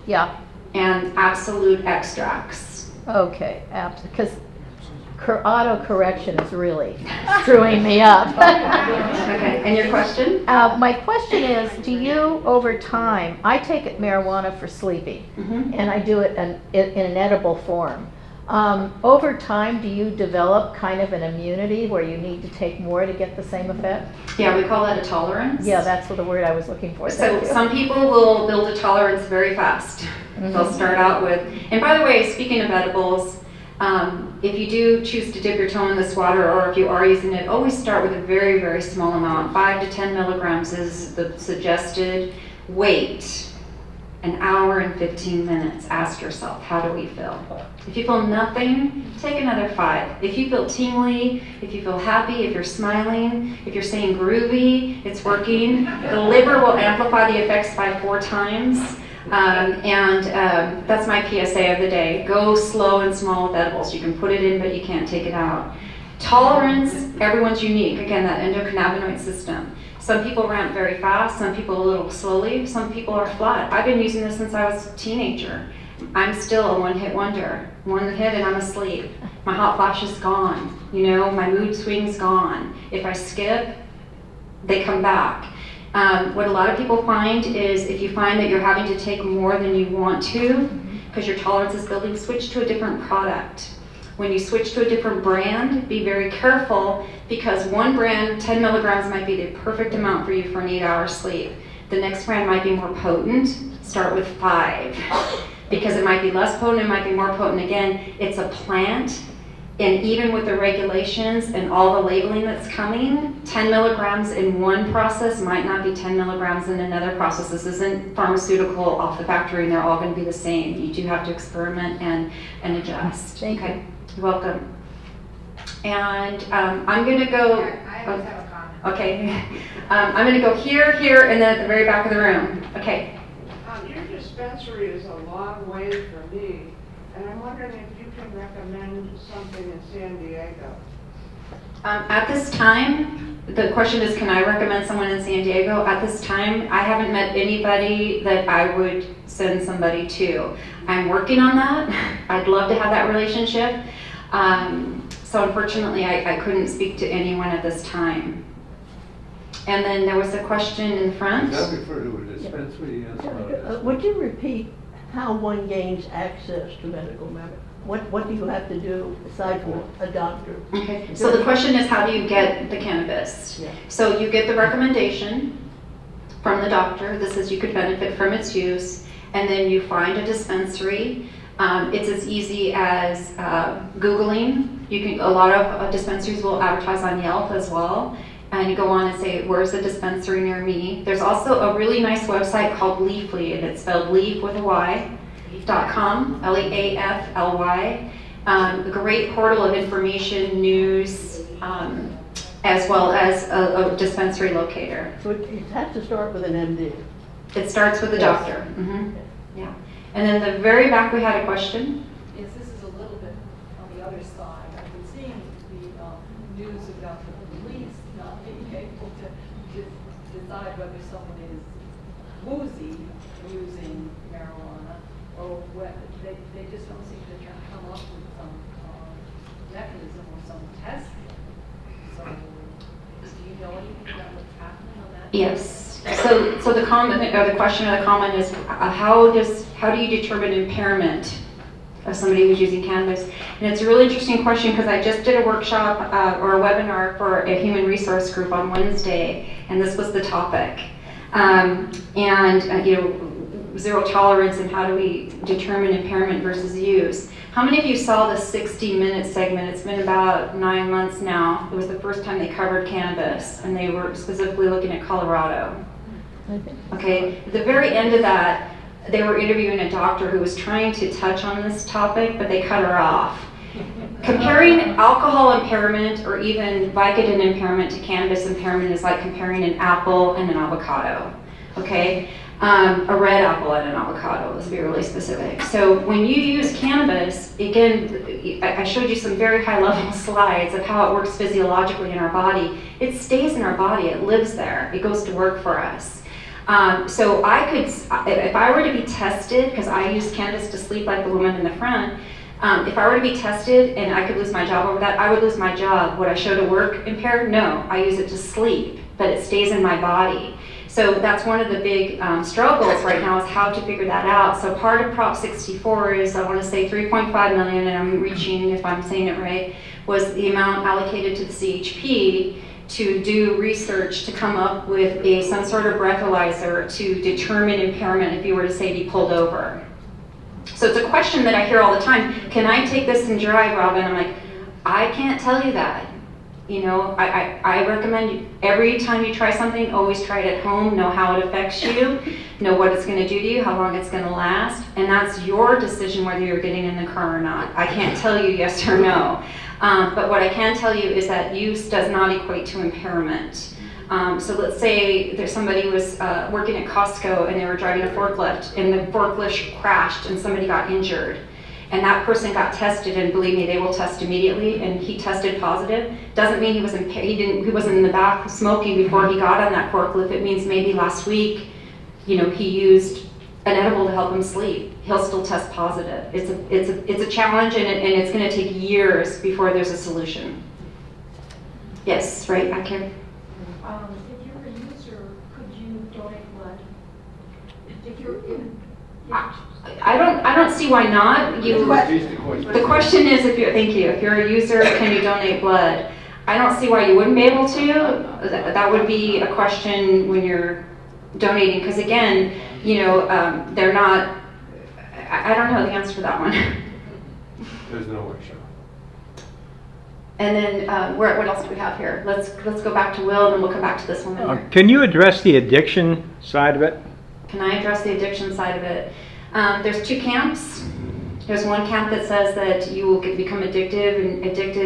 Yeah, and Absolute Extracts. okay, because auto-correction is really screwing me up. Okay, and your question? My question is, do you, over time, I take marijuana for sleeping, and I do it in an edible form. Over time, do you develop kind of an immunity where you need to take more to get the same effect? Yeah, we call that a tolerance. Yeah, that's the word I was looking for. So some people will build a tolerance very fast. They'll start out with, and by the way, speaking of edibles, if you do choose to dip your toe in this water, or if you are using it, always start with a very, very small amount. 5 to 10 milligrams is the suggested. Wait an hour and 15 minutes. Ask yourself, how do we feel? If you feel nothing, take another 5. If you feel tingly, if you feel happy, if you're smiling, if you're saying groovy, it's working. The liver will amplify the effects by 4 times. That's my PSA of the day. Go slow and small with edibles. You can put it in, but you can't take it out. Tolerance, everyone's unique. Again, that endocannabinoid system. Some people ramp very fast, some people a little slowly, some people are flat. I've been using this since I was a teenager. I'm still a one-hit wonder. One hit and I'm asleep. My hot flash is gone. You know, my mood swing's gone. If I skip, they come back. What a lot of people find is if you find that you're having to take more than you want to, because your tolerance is building, switch to a different product. When you switch to a different brand, be very careful, because one brand, 10 milligrams might be the perfect amount for you for an 8-hour sleep. The next brand might be more potent. Start with 5, because it might be less potent, it might be more potent. Again, it's a plant. And even with the regulations and all the labeling that's coming, 10 milligrams in one process might not be 10 milligrams in another process. This isn't pharmaceutical off the factory and they're all going to be the same. You do have to experiment and adjust. Thank you. You're welcome. And I'm going to go... I always have a comment. Okay. I'm going to go here, here, and then at the very back of the room. Okay. Your dispensary is a long way for me, and I'm wondering if you can recommend something in San Diego. At this time, the question is, can I recommend someone in San Diego? At this time, I haven't met anybody that I would send somebody to. I'm working on that. I'd love to have that relationship. So unfortunately, I couldn't speak to anyone at this time. And then there was a question in front. That refer to a dispensary, yes. Would you repeat how one gains access to medical marijuana? What do you have to do aside from a doctor? Okay, so the question is, how do you get the cannabis? Yeah. So you get the recommendation from the doctor that says you could benefit from its use, and then you find a dispensary. It's as easy as Googling. A lot of dispensaries will advertise on Yelp as well. And you go on and say, where's the dispensary near me? There's also a really nice website called Leafly, and it's spelled Leaf with a Y.com, Leafly. A great portal of information, news, as well as a dispensary locator. So it has to start with an MD. It starts with the doctor. Mm-hmm. Yeah. And then the very back we had a question. Yes, this is a little bit on the other side. I've been seeing the news about the police not being able to decide whether someone is woozy using marijuana or whether they just don't seem to come up with some mechanism or some testing. So, do you know anything about what's happening on that? Yes. So the comment or the question or the comment is how do you determine impairment of somebody who's using cannabis? And it's a really interesting question because I just did a workshop or a webinar for a human resource group on Wednesday, and this was the topic. Zero tolerance and how do we determine impairment versus use. How many of you saw the 60-minute segment? It's been about 9 months now. It was the first time they covered cannabis, and they were specifically looking at Colorado. Okay, at the very end of that, they were interviewing a doctor who was trying to touch on this topic, but they cut her off. Comparing alcohol impairment or even Vicodin impairment to cannabis impairment is like comparing an apple and an avocado, okay? A red apple and an avocado, let's be really specific. So when you use cannabis, again, I showed you some very high level slides of how it works physiologically in our body. It stays in our body, it lives there, it goes to work for us. So I could, if I were to be tested, because I use cannabis to sleep like the woman in the front, if I were to be tested and I could lose my job over that, I would lose my job. Would I show to work impaired? No, I use it to sleep, but it stays in my body. So that's one of the big struggles right now, is how to figure that out. So part of Prop 64 is, I want to say 3.5 million, and I'm reaching, if I'm saying it right, was the amount allocated to the CHP to do research to come up with some sort of breathalyzer to determine impairment if you were to say be pulled over. So it's a question that I hear all the time. Can I take this and drive, Robin? I'm like, I can't tell you that. You know, I recommend every time you try something, always try it at home, know how it affects you, know what it's going to do to you, how long it's going to last, and that's your decision whether you're getting in the car or not. I can't tell you yes or no. But what I can tell you is that use does not equate to impairment. So let's say there's somebody who was working at Costco and they were driving a forklift and the forklift crashed and somebody got injured. And that person got tested, and believe me, they will test immediately, and he tested positive. Doesn't mean he was he wasn't in the back smoking before he got on that forklift. It means maybe last week, you know, he used an edible to help him sleep. He'll still test positive. It's a challenge, and it's going to take years before there's a solution. Yes, right back here. If you're a user, could you donate blood? If you're in, I don't see why not. The question is, thank you, if you're a user, can you donate blood? I don't see why you wouldn't be able to. That would be a question when you're donating, because again, you know, they're not, I don't know the answer to that one. There's no way, sure. And then, what else do we have here? Let's go back to Will, and then we'll come back to this woman here. Can you address the addiction side of it? Can I address the addiction side of it? There's two camps. There's one camp that says that you will become addicted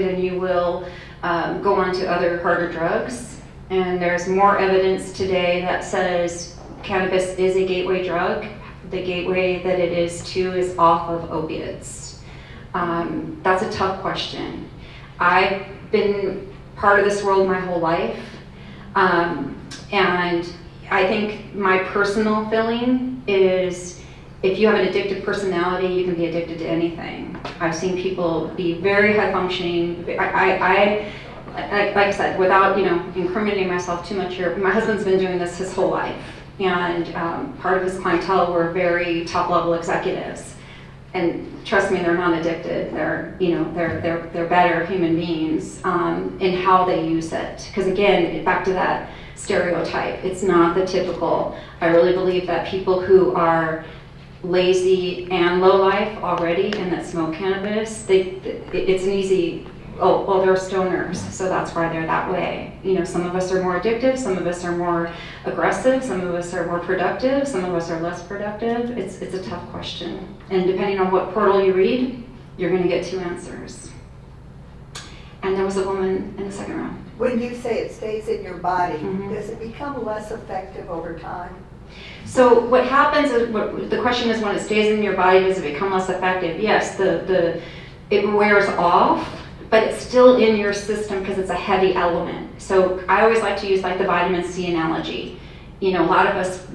and you will go on to other harder drugs. And there's more evidence today that says cannabis is a gateway drug. The gateway that it is to is off of opiates. That's a tough question. I've been part of this world my whole life. And I think my personal feeling is, if you have an addictive personality, you can be addicted to anything. I've seen people be very high functioning. Like I said, without incriminating myself too much here, my husband's been doing this his whole life, and part of his clientele were very top level executives. And trust me, they're not addicted. They're better human beings in how they use it. Because again, back to that stereotype, it's not the typical. I really believe that people who are lazy and low life already and that smoke cannabis, it's an easy, they're stoners, so that's why they're that way. You know, some of us are more addictive, some of us are more aggressive, some of us are more productive, some of us are less productive. It's a tough question. And depending on what portal you read, you're going to get two answers. And there was a woman in the second row. When you say it stays in your body, does it become less effective over time? So what happens is, the question is, when it stays in your body, does it become less effective? Yes, it wears off, but it's still in your system because it's a heavy element. So I always like to use like the vitamin C analogy. You know, a lot of us, I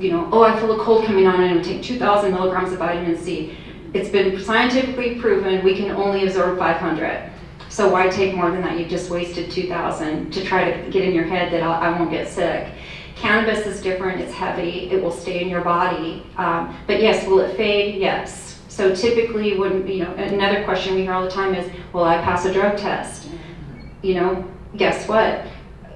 feel a cold coming on, and I'm going to take 2,000 milligrams of vitamin C. It's been scientifically proven we can only absorb 500. So why take more than that? You've just wasted 2,000 to try to get in your head that I won't get sick. Cannabis is different, it's heavy, it will stay in your body. But yes, will it fade? Yes. So typically, another question we hear all the time is, will I pass a drug test? Guess what?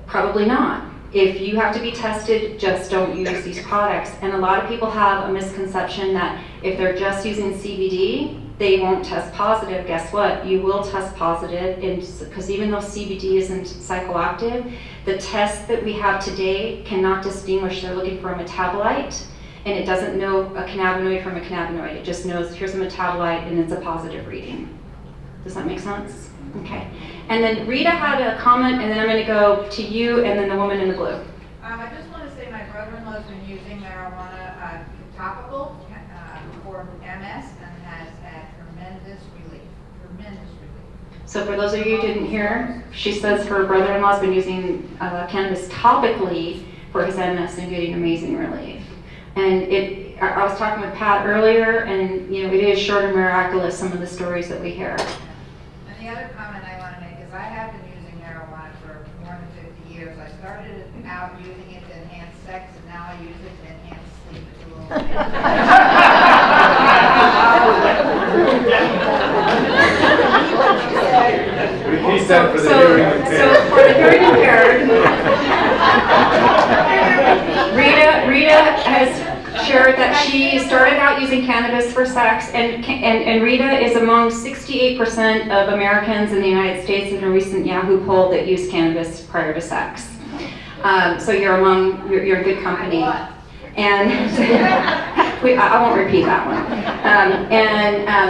Probably not. If you have to be tested, just don't use these products. And a lot of people have a misconception that if they're just using CBD, they won't test positive. Guess what? You will test positive, because even though CBD isn't psychoactive, the tests that we have today cannot distinguish. They're looking for a metabolite, and it doesn't know a cannabinoid from a cannabinoid. It just knows here's a metabolite and it's a positive reading. Does that make sense? Okay. And then Rita had a comment, and then I'm going to go to you and then the woman in the blue. I just want to say my brother-in-law's been using marijuana topical for MS and has had tremendous relief. So for those of you who didn't hear, she says her brother-in-law's been using cannabis topically for his MS and getting amazing relief. And I was talking with Pat earlier, and it is short and miraculous, some of the stories that we hear. And the other comment I want to make is I have been using marijuana for more than 50 years. I started out using it to enhance sex, and now I use it to enhance sleep. It's a Repeat that for the hearing impaired. So for the hearing impaired, Rita has shared that she started out using cannabis for sex, and Rita is among 68% of Americans in the United States in a recent Yahoo poll that use cannabis prior to sex. So you're in good company. And I won't repeat that one.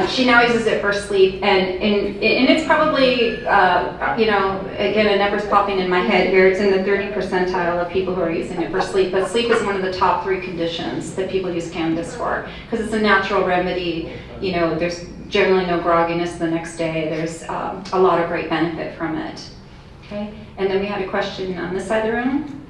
She now uses it for sleep, and it's probably, again, a number's popping in my head here. It's in the 30th percentile of people who are using it for sleep. But sleep is one of the top 3 conditions that people use cannabis for, because it's a natural remedy. There's generally no grogginess the next day. There's a lot of great benefit from it. Okay, and then we had a question on this side of the room.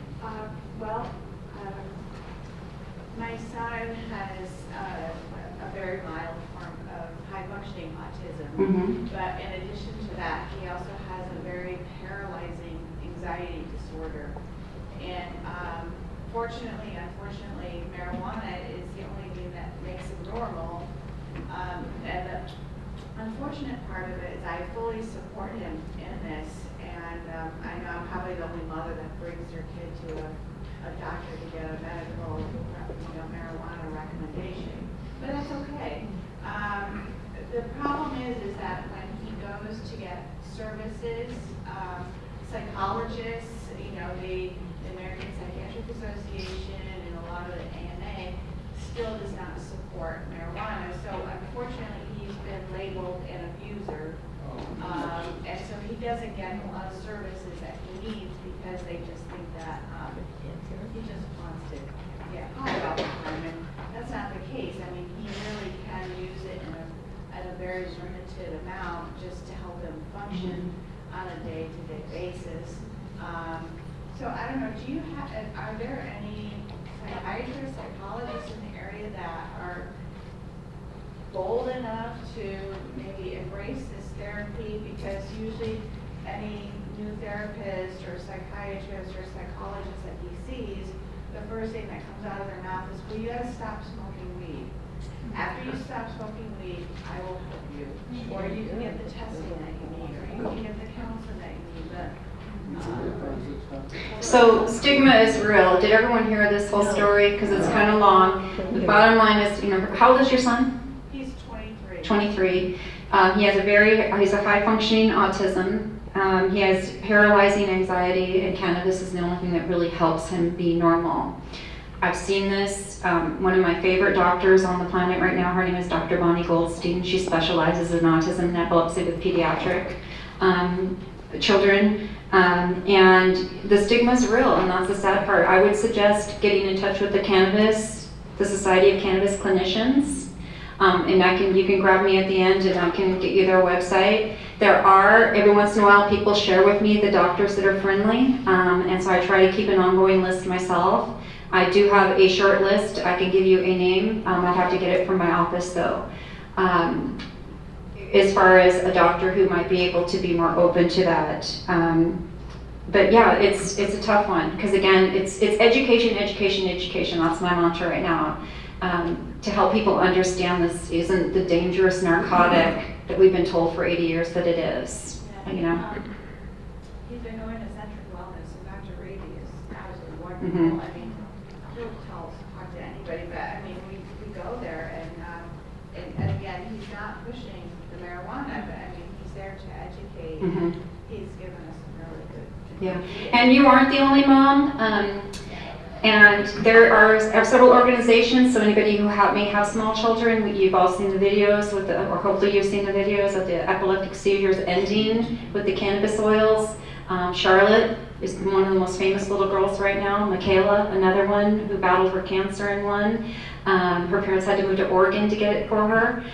My son has a very mild form of high-functioning autism, but in addition to that, he also has a very paralyzing anxiety disorder. And unfortunately, marijuana is the only thing that makes him normal. And the unfortunate part of it is I fully support him in this, and I know I'm probably the only mother that brings their kid to a doctor to get a medical marijuana recommendation, but that's okay. The problem is that when he goes to get services, psychologists, the American Psychiatric Association and a lot of the AMA still does not support marijuana. So unfortunately, he's been labeled an abuser, and so he doesn't get a lot of services that he needs because they just think that he just wants to get high all the time, and that's not the case. I mean, he really can use it at a very limited amount just to help him function on a day-to-day basis. So I don't know, are there any psychiatrists, psychologists in the area that are bold enough to maybe embrace this therapy? Because usually any new therapist or psychiatrist or psychologist that he sees, the first thing that comes out of their mouth is, well, you gotta stop smoking weed. After you stop smoking weed, I will help you. Or you can get the testing that you need, or you can get the counseling that you need. So stigma is real. Did everyone hear this whole story? Because it's kind of long. The bottom line is, how old is your son? He's 23. 23. He's a high-functioning autism. He has paralyzing anxiety, and cannabis is the only thing that really helps him be normal. I've seen this. One of my favorite doctors on the planet right now, her name is Dr. Bonnie Goldstein. She specializes in autism and epilepsy with pediatric children. And the stigma is real, and that's the sad part. I would suggest getting in touch with the Society of Cannabis Clinicians. And you can grab me at the end, and I can get you their website. There are, every once in a while, people share with me the doctors that are friendly, and so I try to keep an ongoing list myself. I do have a short list. I can give you a name. I'd have to get it from my office, though. As far as a doctor who might be able to be more open to that. But yeah, it's a tough one, because again, it's education, education, education. That's my mantra right now. To help people understand this isn't the dangerous narcotic that we've been told for 80 years that it is. He's been going to Centric Wellness, and Dr. Reedy is absolutely Mhm. I mean, he'll talk to anybody, but I mean, we go there and again, he's not pushing the marijuana, but I mean, he's there to educate. Mhm. He's given us some really good. Yeah, and you aren't the only mom. And there are several organizations, so anybody who may have small children, you've all seen the videos or hopefully you've seen the videos of the epileptic seizures ending with the cannabis oils. Charlotte is one of the most famous little girls right now. Michaela, another one who battled for cancer and won. Her parents had to move to Oregon to get it for her.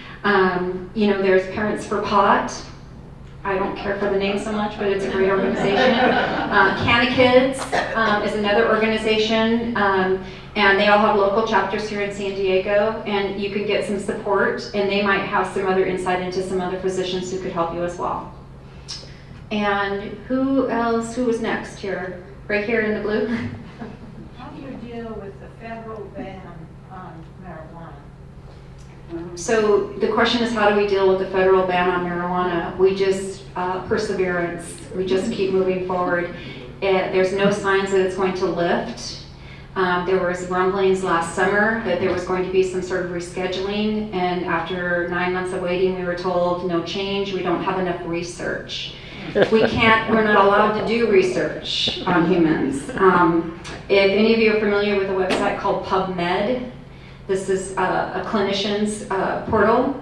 There's Parents for Pot. I don't care for the name so much, but it's a great organization. Canna Kids is another organization, and they all have local chapters here in San Diego, and you can get some support, and they might have some other insight into some other physicians who could help you as well. And who else? Who was next here? Right here in the blue? How do you deal with the federal ban on marijuana? So the question is, how do we deal with the federal ban on marijuana? We just perseverance. We just keep moving forward. There's no signs that it's going to lift. There was rumblings last summer that there was going to be some sort of rescheduling, and after 9 months of waiting, we were told no change. We don't have enough research. We're not allowed to do research on humans. If any of you are familiar with a website called PubMed, this is a clinician's portal.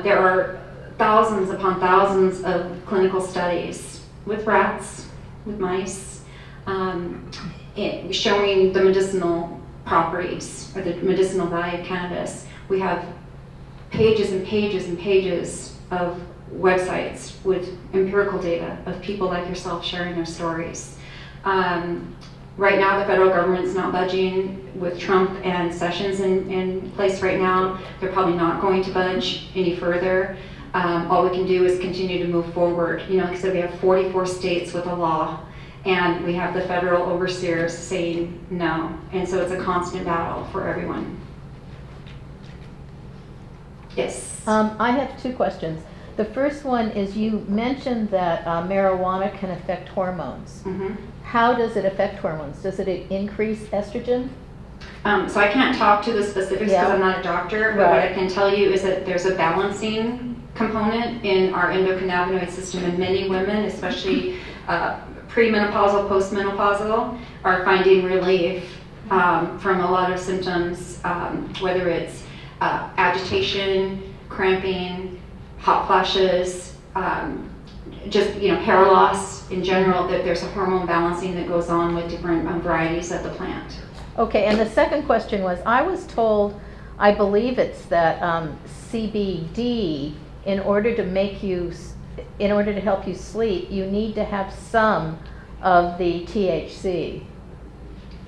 There are thousands upon thousands of clinical studies with rats, with mice, showing the medicinal properties or the medicinal value of cannabis. We have pages and pages and pages of websites with empirical data of people like yourself sharing their stories. Right now, the federal government's not budging. With Trump and Sessions in place right now, they're probably not going to budge any further. All we can do is continue to move forward. Like I said, we have 44 states with a law, and we have the federal overseers saying no. And so it's a constant battle for everyone. Yes? I have two questions. The first one is, you mentioned that marijuana can affect hormones. Mm-hmm. How does it affect hormones? Does it increase estrogen? So I can't talk to the specifics because I'm not a doctor, but what I can tell you is that there's a balancing component in our endocannabinoid system, and many women, especially premenopausal, postmenopausal, are finding relief from a lot of symptoms, whether it's agitation, cramping, hot flashes, just hair loss in general. That there's a hormone balancing that goes on with different varieties of the plant. Okay, and the second question was, I was told, I believe it's that CBD, in order to help you sleep, you need to have some of the THC.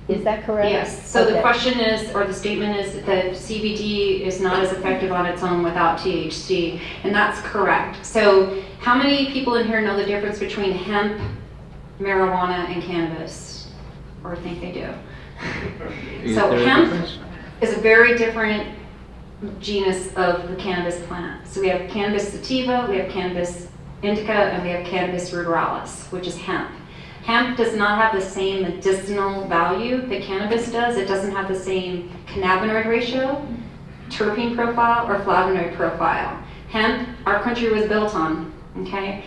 Is that correct? Yes. So the question is, or the statement is, that CBD is not as effective on its own without THC, and that's correct. So how many people in here know the difference between hemp, marijuana, and cannabis? Or think they do? So hemp is a very different genus of the cannabis plant. So we have cannabis sativa, we have cannabis indica, and we have cannabis ruderalis, which is hemp. Hemp does not have the same medicinal value that cannabis does. It doesn't have the same cannabinoid ratio, terpene profile, or flavonoid profile. Hemp, our country was built on, okay?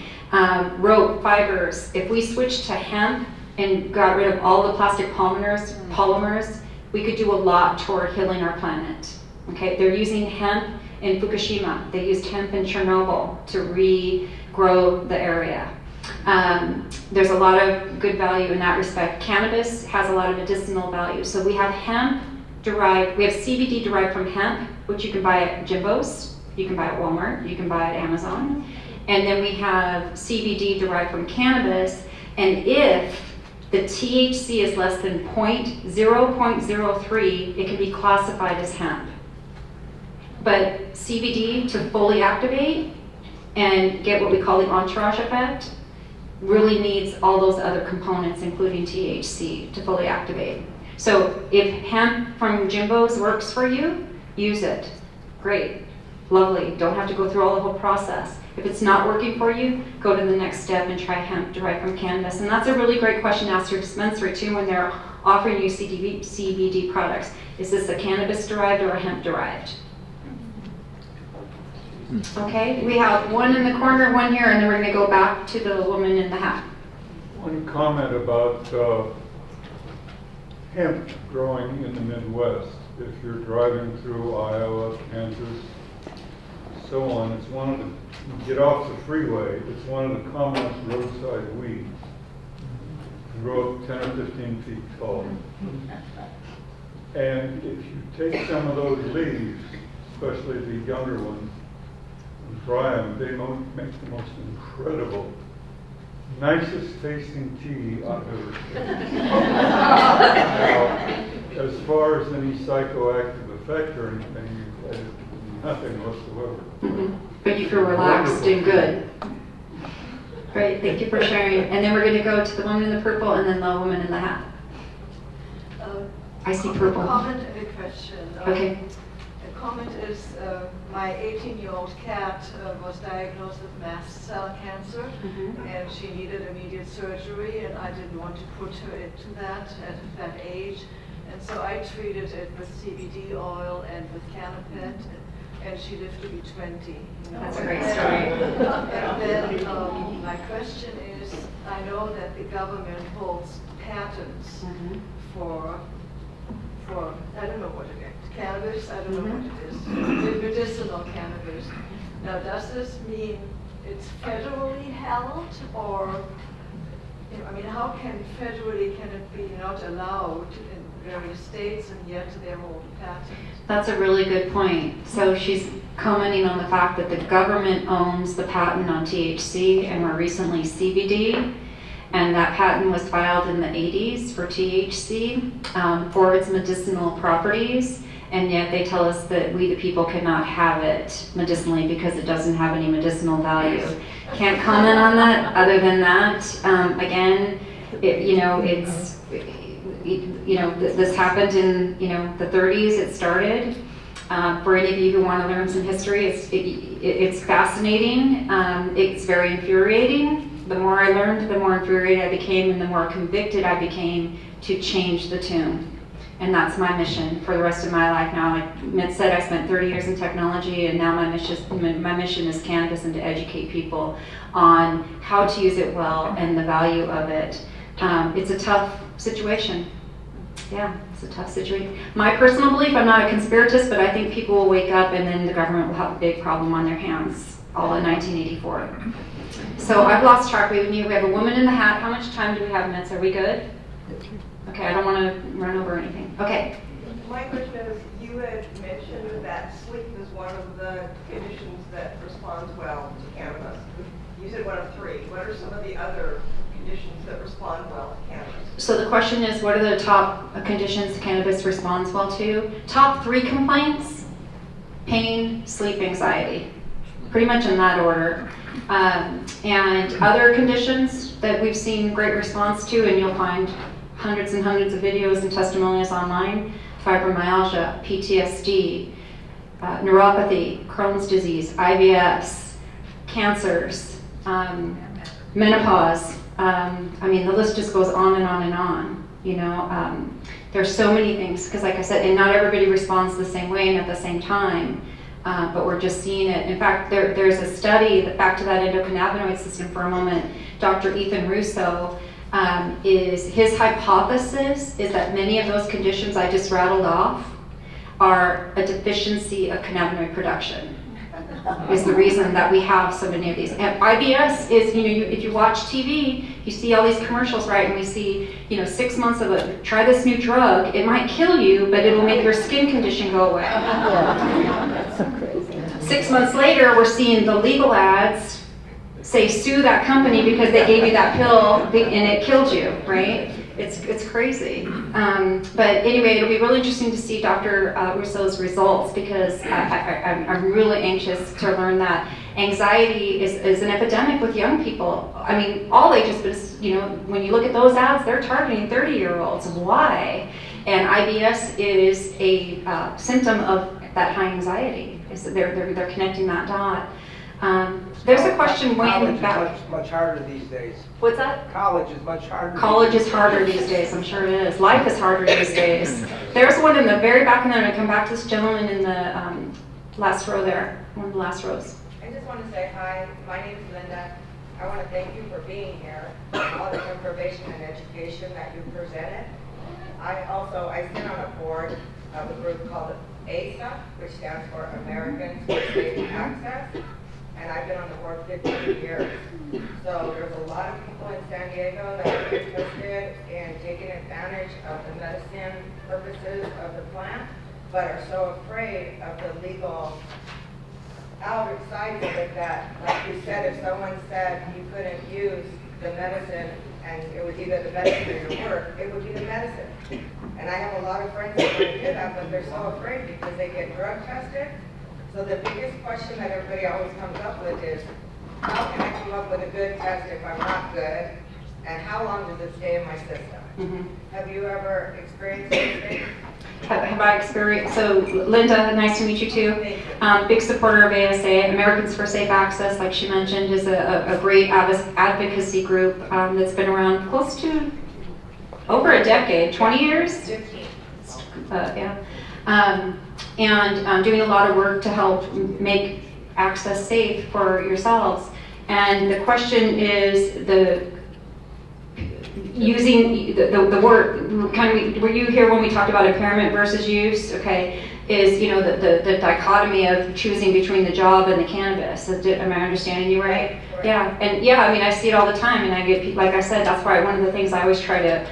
Rope, fibers. If we switched to hemp and got rid of all the plastic polymers, we could do a lot toward healing our planet. Okay, they're using hemp in Fukushima. They used hemp in Chernobyl to regrow the area. There's a lot of good value in that respect. Cannabis has a lot of medicinal value. So we have we have CBD derived from hemp, which you can buy at Jimbo's, you can buy at Walmart, you can buy at Amazon. And then we have CBD derived from cannabis, and if the THC is less than 0.03, it can be classified as hemp. But CBD, to fully activate and get what we call the entourage effect, really needs all those other components, including THC, to fully activate. So if hemp from Jimbo's works for you, use it. Great, lovely, don't have to go through all the whole process. If it's not working for you, go to the next step and try hemp derived from cannabis. And that's a really great question to ask your dispensary too when they're offering you CBD products. Is this a cannabis derived or a hemp derived? Okay, we have one in the corner, one here, and then we're going to go back to the woman in the hat. One comment about hemp growing in the Midwest. If you're driving through Iowa, Kansas, so on, it's one of the, you get off the freeway, it's one of the commonest roadside weeds. Can grow up 10 or 15 feet tall. And if you take some of those leaves, especially the younger ones, and dry them, they make the most incredible, nicest tasting tea I've ever seen. Now, as far as any psychoactive effect or anything, nothing whatsoever. But you feel relaxed and good. Great, thank you for sharing. And then we're going to go to the woman in the purple and then the woman in the hat. I see purple. A comment and a question. Okay. The comment is my 18-year-old cat was diagnosed with mast cell cancer, and she needed immediate surgery, and I didn't want to put her into that at that age. And so I treated it with CBD oil and with Canopet, and she lived to be 20. You know? That's a great story. And then my question is, I know that the government holds patents for I don't know what it is, cannabis, I don't know what it is, medicinal cannabis. Now, does this mean it's federally held, or, you know, I mean, how can it be not allowed in various states and yet they hold patents? That's a really good point. So she's commenting on the fact that the government owns the patent on THC and more recently CBD. And that patent was filed in the 80s for THC for its medicinal properties. And yet they tell us that we the people cannot have it medicinally because it doesn't have any medicinal value. Can't comment on that other than that. Again, this happened in the 30s. It started. For any of you who want to learn some history, it's fascinating. It's very infuriating. The more I learned, the more infuriated I became, and the more convicted I became to change the tune. And that's my mission for the rest of my life now. Like Mitt said, I spent 30 years in technology, and now my mission is cannabis and to educate people on how to use it well and the value of it. It's a tough situation. Yeah, it's a tough situation. My personal belief, I'm not a conspiratist, but I think people will wake up and then the government will have a big problem on their hands, all in 1984. So I've lost track. We have a woman in the hat. How much time do we have, Mitz? Are we good? Okay, I don't want to run over anything. Okay. My question is, you had mentioned that sleep is one of the conditions that responds well to cannabis. You said one of three. What are some of the other conditions that respond well to cannabis? So the question is, what are the top conditions cannabis responds well to? Top 3 complaints: pain, sleep, anxiety. Pretty much in that order. And other conditions that we've seen great response to, and you'll find hundreds and hundreds of videos and testimonials online: fibromyalgia, PTSD, neuropathy, Crohn's disease, IBS, cancers, menopause. I mean, the list just goes on and on and on. There's so many things, because like I said, and not everybody responds the same way and at the same time. But we're just seeing it. In fact, there's a study, back to that endocannabinoid system for a moment. Dr. Ethan Russo, his hypothesis is that many of those conditions I just rattled off are a deficiency of cannabinoid production. Is the reason that we have so many of these. And IBS is, if you watch TV, you see all these commercials, right? And we see, 6 months of try this new drug. It might kill you, but it'll make your skin condition go away. Yeah, that's so crazy. 6 months later, we're seeing the legal ads say sue that company because they gave you that pill and it killed you, right? It's crazy. But anyway, it'll be really interesting to see Dr. Russo's results, because I'm really anxious to learn that anxiety is an epidemic with young people. I mean, all ages, but it's, when you look at those ads, they're targeting 30-year-olds. Why? And IBS is a symptom of that high anxiety. They're connecting that dot. There's a question way in College the is back. much harder these days. What's that? College is much harder. College is harder these days, I'm sure it is. Life is harder these days. There's one in the very back, and then I'm gonna come back to this gentleman in the last row there, one of the last rows. I just want to say hi. My name is Linda. I want to thank you for being here, all the information and education that you presented. I sit on a board of a group called ASA, which stands for Americans for Safe Access, and I've been on the board 15 years. So there's a lot of people in San Diego that are interested in taking advantage of the medicine purposes of the plant, but are so afraid of the legal outer sides of it that, like you said, if someone said you couldn't use the medicine and it was either the medicine or your work, it would be the medicine. And I have a lot of friends that want to do that, but they're so afraid because they get drug tested. So the biggest question that everybody always comes up with is, how can I come up with a good test if I'm not good? And how long does it stay in my system? Have you ever experienced anything? Have I experienced, so Linda, nice to meet you too. Big supporter of ASA. Americans for Safe Access, like she mentioned, is a great advocacy group that's been around close to over a decade, 20 years? 15. Yeah. And doing a lot of work to help make access safe for yourselves. And the question is using the word, kind of, were you here when we talked about impairment versus use? Okay, is, you know, the dichotomy of choosing between the job and the cannabis. Am I understanding you right? Yeah, and yeah, I mean, I see it all the time, and I get, like I said, that's why one of the things I always try to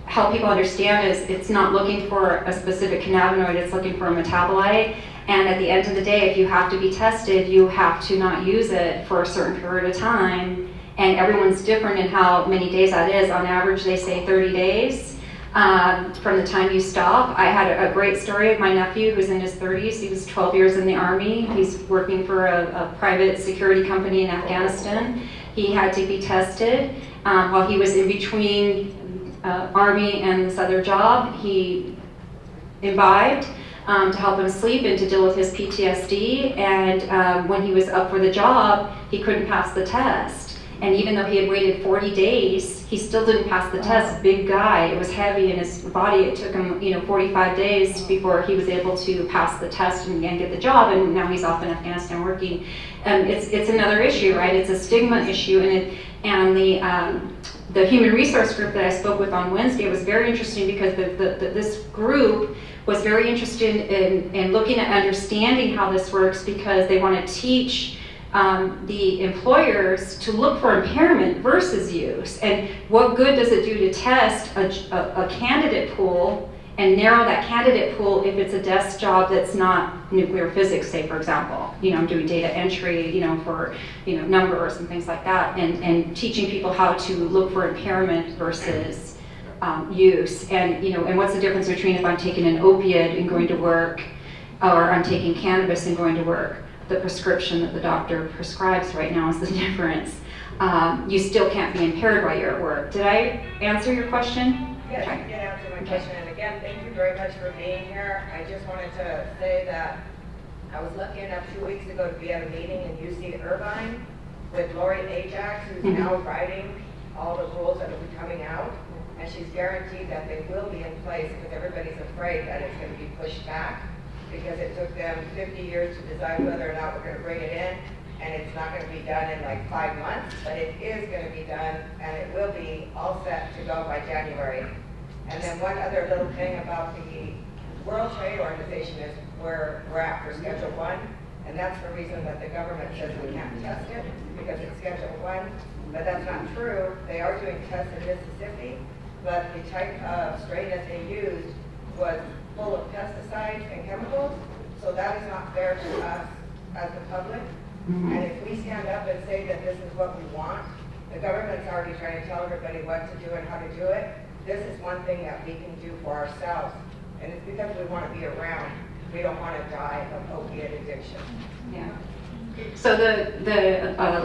help people understand is it's not looking for a specific cannabinoid, it's looking for a metabolite. And at the end of the day, if you have to be tested, you have to not use it for a certain period of time. And everyone's different in how many days that is. On average, they say 30 days from the time you stop. I had a great story of my nephew who's in his 30s. He was 12 years in the Army. He's working for a private security company in Afghanistan. He had to be tested while he was in between Army and this other job. He imbibed to help him sleep and to deal with his PTSD. And when he was up for the job, he couldn't pass the test. And even though he had waited 40 days, he still didn't pass the test. Big guy, it was heavy in his body. It took him, 45 days before he was able to pass the test and get the job. And now he's off in Afghanistan working. It's another issue, right? It's a stigma issue, and the human resource group that I spoke with on Wednesday was very interesting because this group was very interested in looking at understanding how this works, because they want to teach the employers to look for impairment versus use, and what good does it do to test a candidate pool and narrow that candidate pool if it's a desk job that's not nuclear physics, say, for example. I'm doing data entry, for numbers and things like that, and teaching people how to look for impairment versus use, and what's the difference between if I'm taking an opiate and going to work, or I'm taking cannabis and going to work. The prescription that the doctor prescribes right now is the difference. You still can't be impaired while you're at work. Did I answer your question? Yes, you did answer my question. And again, thank you very much for being here. I just wanted to say that I was lucky enough 2 weeks ago to be at a meeting in UC Irvine with Lori Ajax, who's now writing all the rules that will be coming out. And she's guaranteed that they will be in place, because everybody's afraid that it's going to be pushed back, because it took them 50 years to decide whether or not we're going to bring it in, and it's not going to be done in like 5 months, but it is going to be done, and it will be all set to go by January. And then one other little thing about the World Trade Organization is we're after Schedule 1, and that's the reason that the government says we can't test it, because it's Schedule 1, but that's not true. They are doing tests in Mississippi, but the type of strain that they used was full of pesticides and chemicals, so that is not fair to us as the public. And if we stand up and say that this is what we want, the government's already trying to tell everybody what to do and how to do it. This is one thing that we can do for ourselves, and it's because we want to be around. We don't want to die of opiate addiction. Yeah. So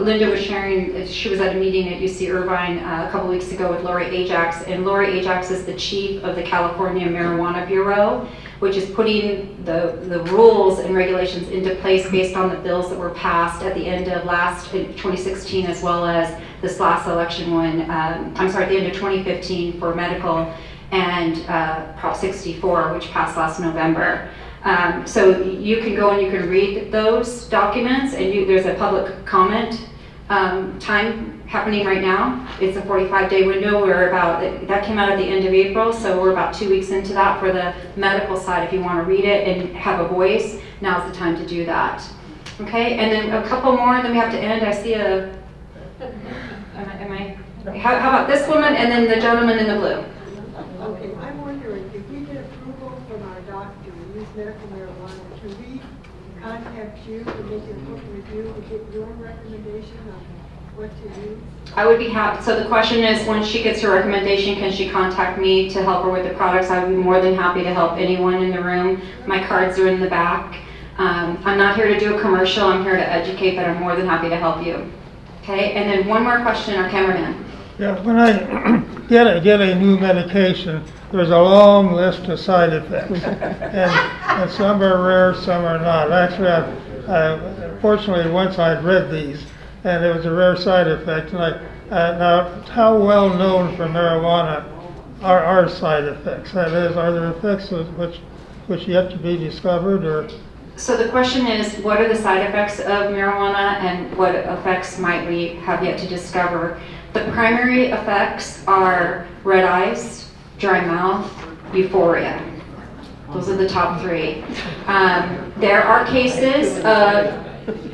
Linda was sharing, she was at a meeting at UC Irvine a couple weeks ago with Lori Ajax, and Lori Ajax is the chief of the California Marijuana Bureau, which is putting the rules and regulations into place based on the bills that were passed at the end of 2016, as well as this last election one, at the end of 2015 for medical, and Prop 64, which passed last November. So you can go and you can read those documents, and there's a public comment time happening right now. It's a 45-day window. That came out at the end of April, so we're about 2 weeks into that for the medical side. If you want to read it and have a voice, now's the time to do that. Okay, and then a couple more, then we have to end. I see how about this woman and then the gentleman in the blue? Okay, I'm wondering, if we get approval from our doctor to use medical marijuana, can we contact you to make an appointment with you to get your recommendation on what to use? I would be happy. So the question is, when she gets her recommendation, can she contact me to help her with the products? I would be more than happy to help anyone in the room. My cards are in the back. I'm not here to do a commercial. I'm here to educate, but I'm more than happy to help you. Okay, and then one more question, our cameraman. Yeah, when I get a new medication, there's a long list of side effects, and some are rare, some are not. Actually, fortunately, once I'd read these, and it was a rare side effect. And now, how well known for marijuana are side effects? That is, are there effects which yet to be discovered, or? So the question is, what are the side effects of marijuana, and what effects might we have yet to discover? The primary effects are red eyes, dry mouth, euphoria. Those are the top three. There are cases of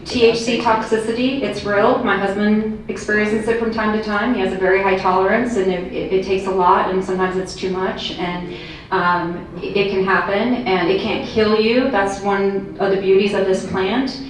THC toxicity. It's real. My husband experiences it from time to time. He has a very high tolerance, and it takes a lot, and sometimes it's too much, and it can happen, and it can't kill you. That's one of the beauties of this plant.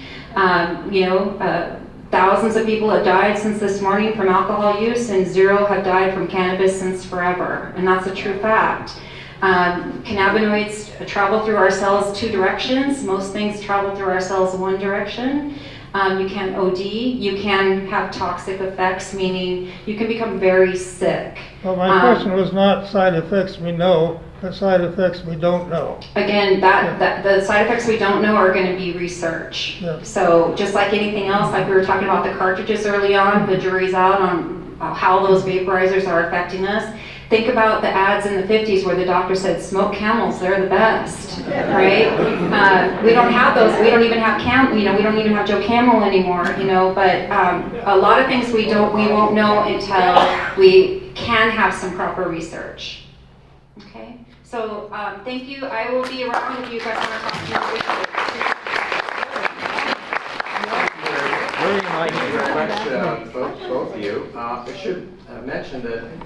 Thousands of people have died since this morning from alcohol use, and 0 have died from cannabis since forever, and that's a true fact. Cannabinoids travel through our cells 2 directions. Most things travel through our cells 1 direction. You can OD, you can have toxic effects, meaning you can become very sick. Well, my question was not side effects we know, but side effects we don't know. Again, the side effects we don't know are going to be research. Yeah. So just like anything else, like we were talking about the cartridges early on, the jury's out on how those vaporizers are affecting us. Think about the ads in the 50s where the doctor said, smoke Camels, they're the best, right? We don't have those. We don't even have we don't even have Joe Camel anymore, but a lot of things we won't know until we can have some proper research. Okay, so thank you. I will be around if you guys want to talk to me. Very much, both of you. I should mention that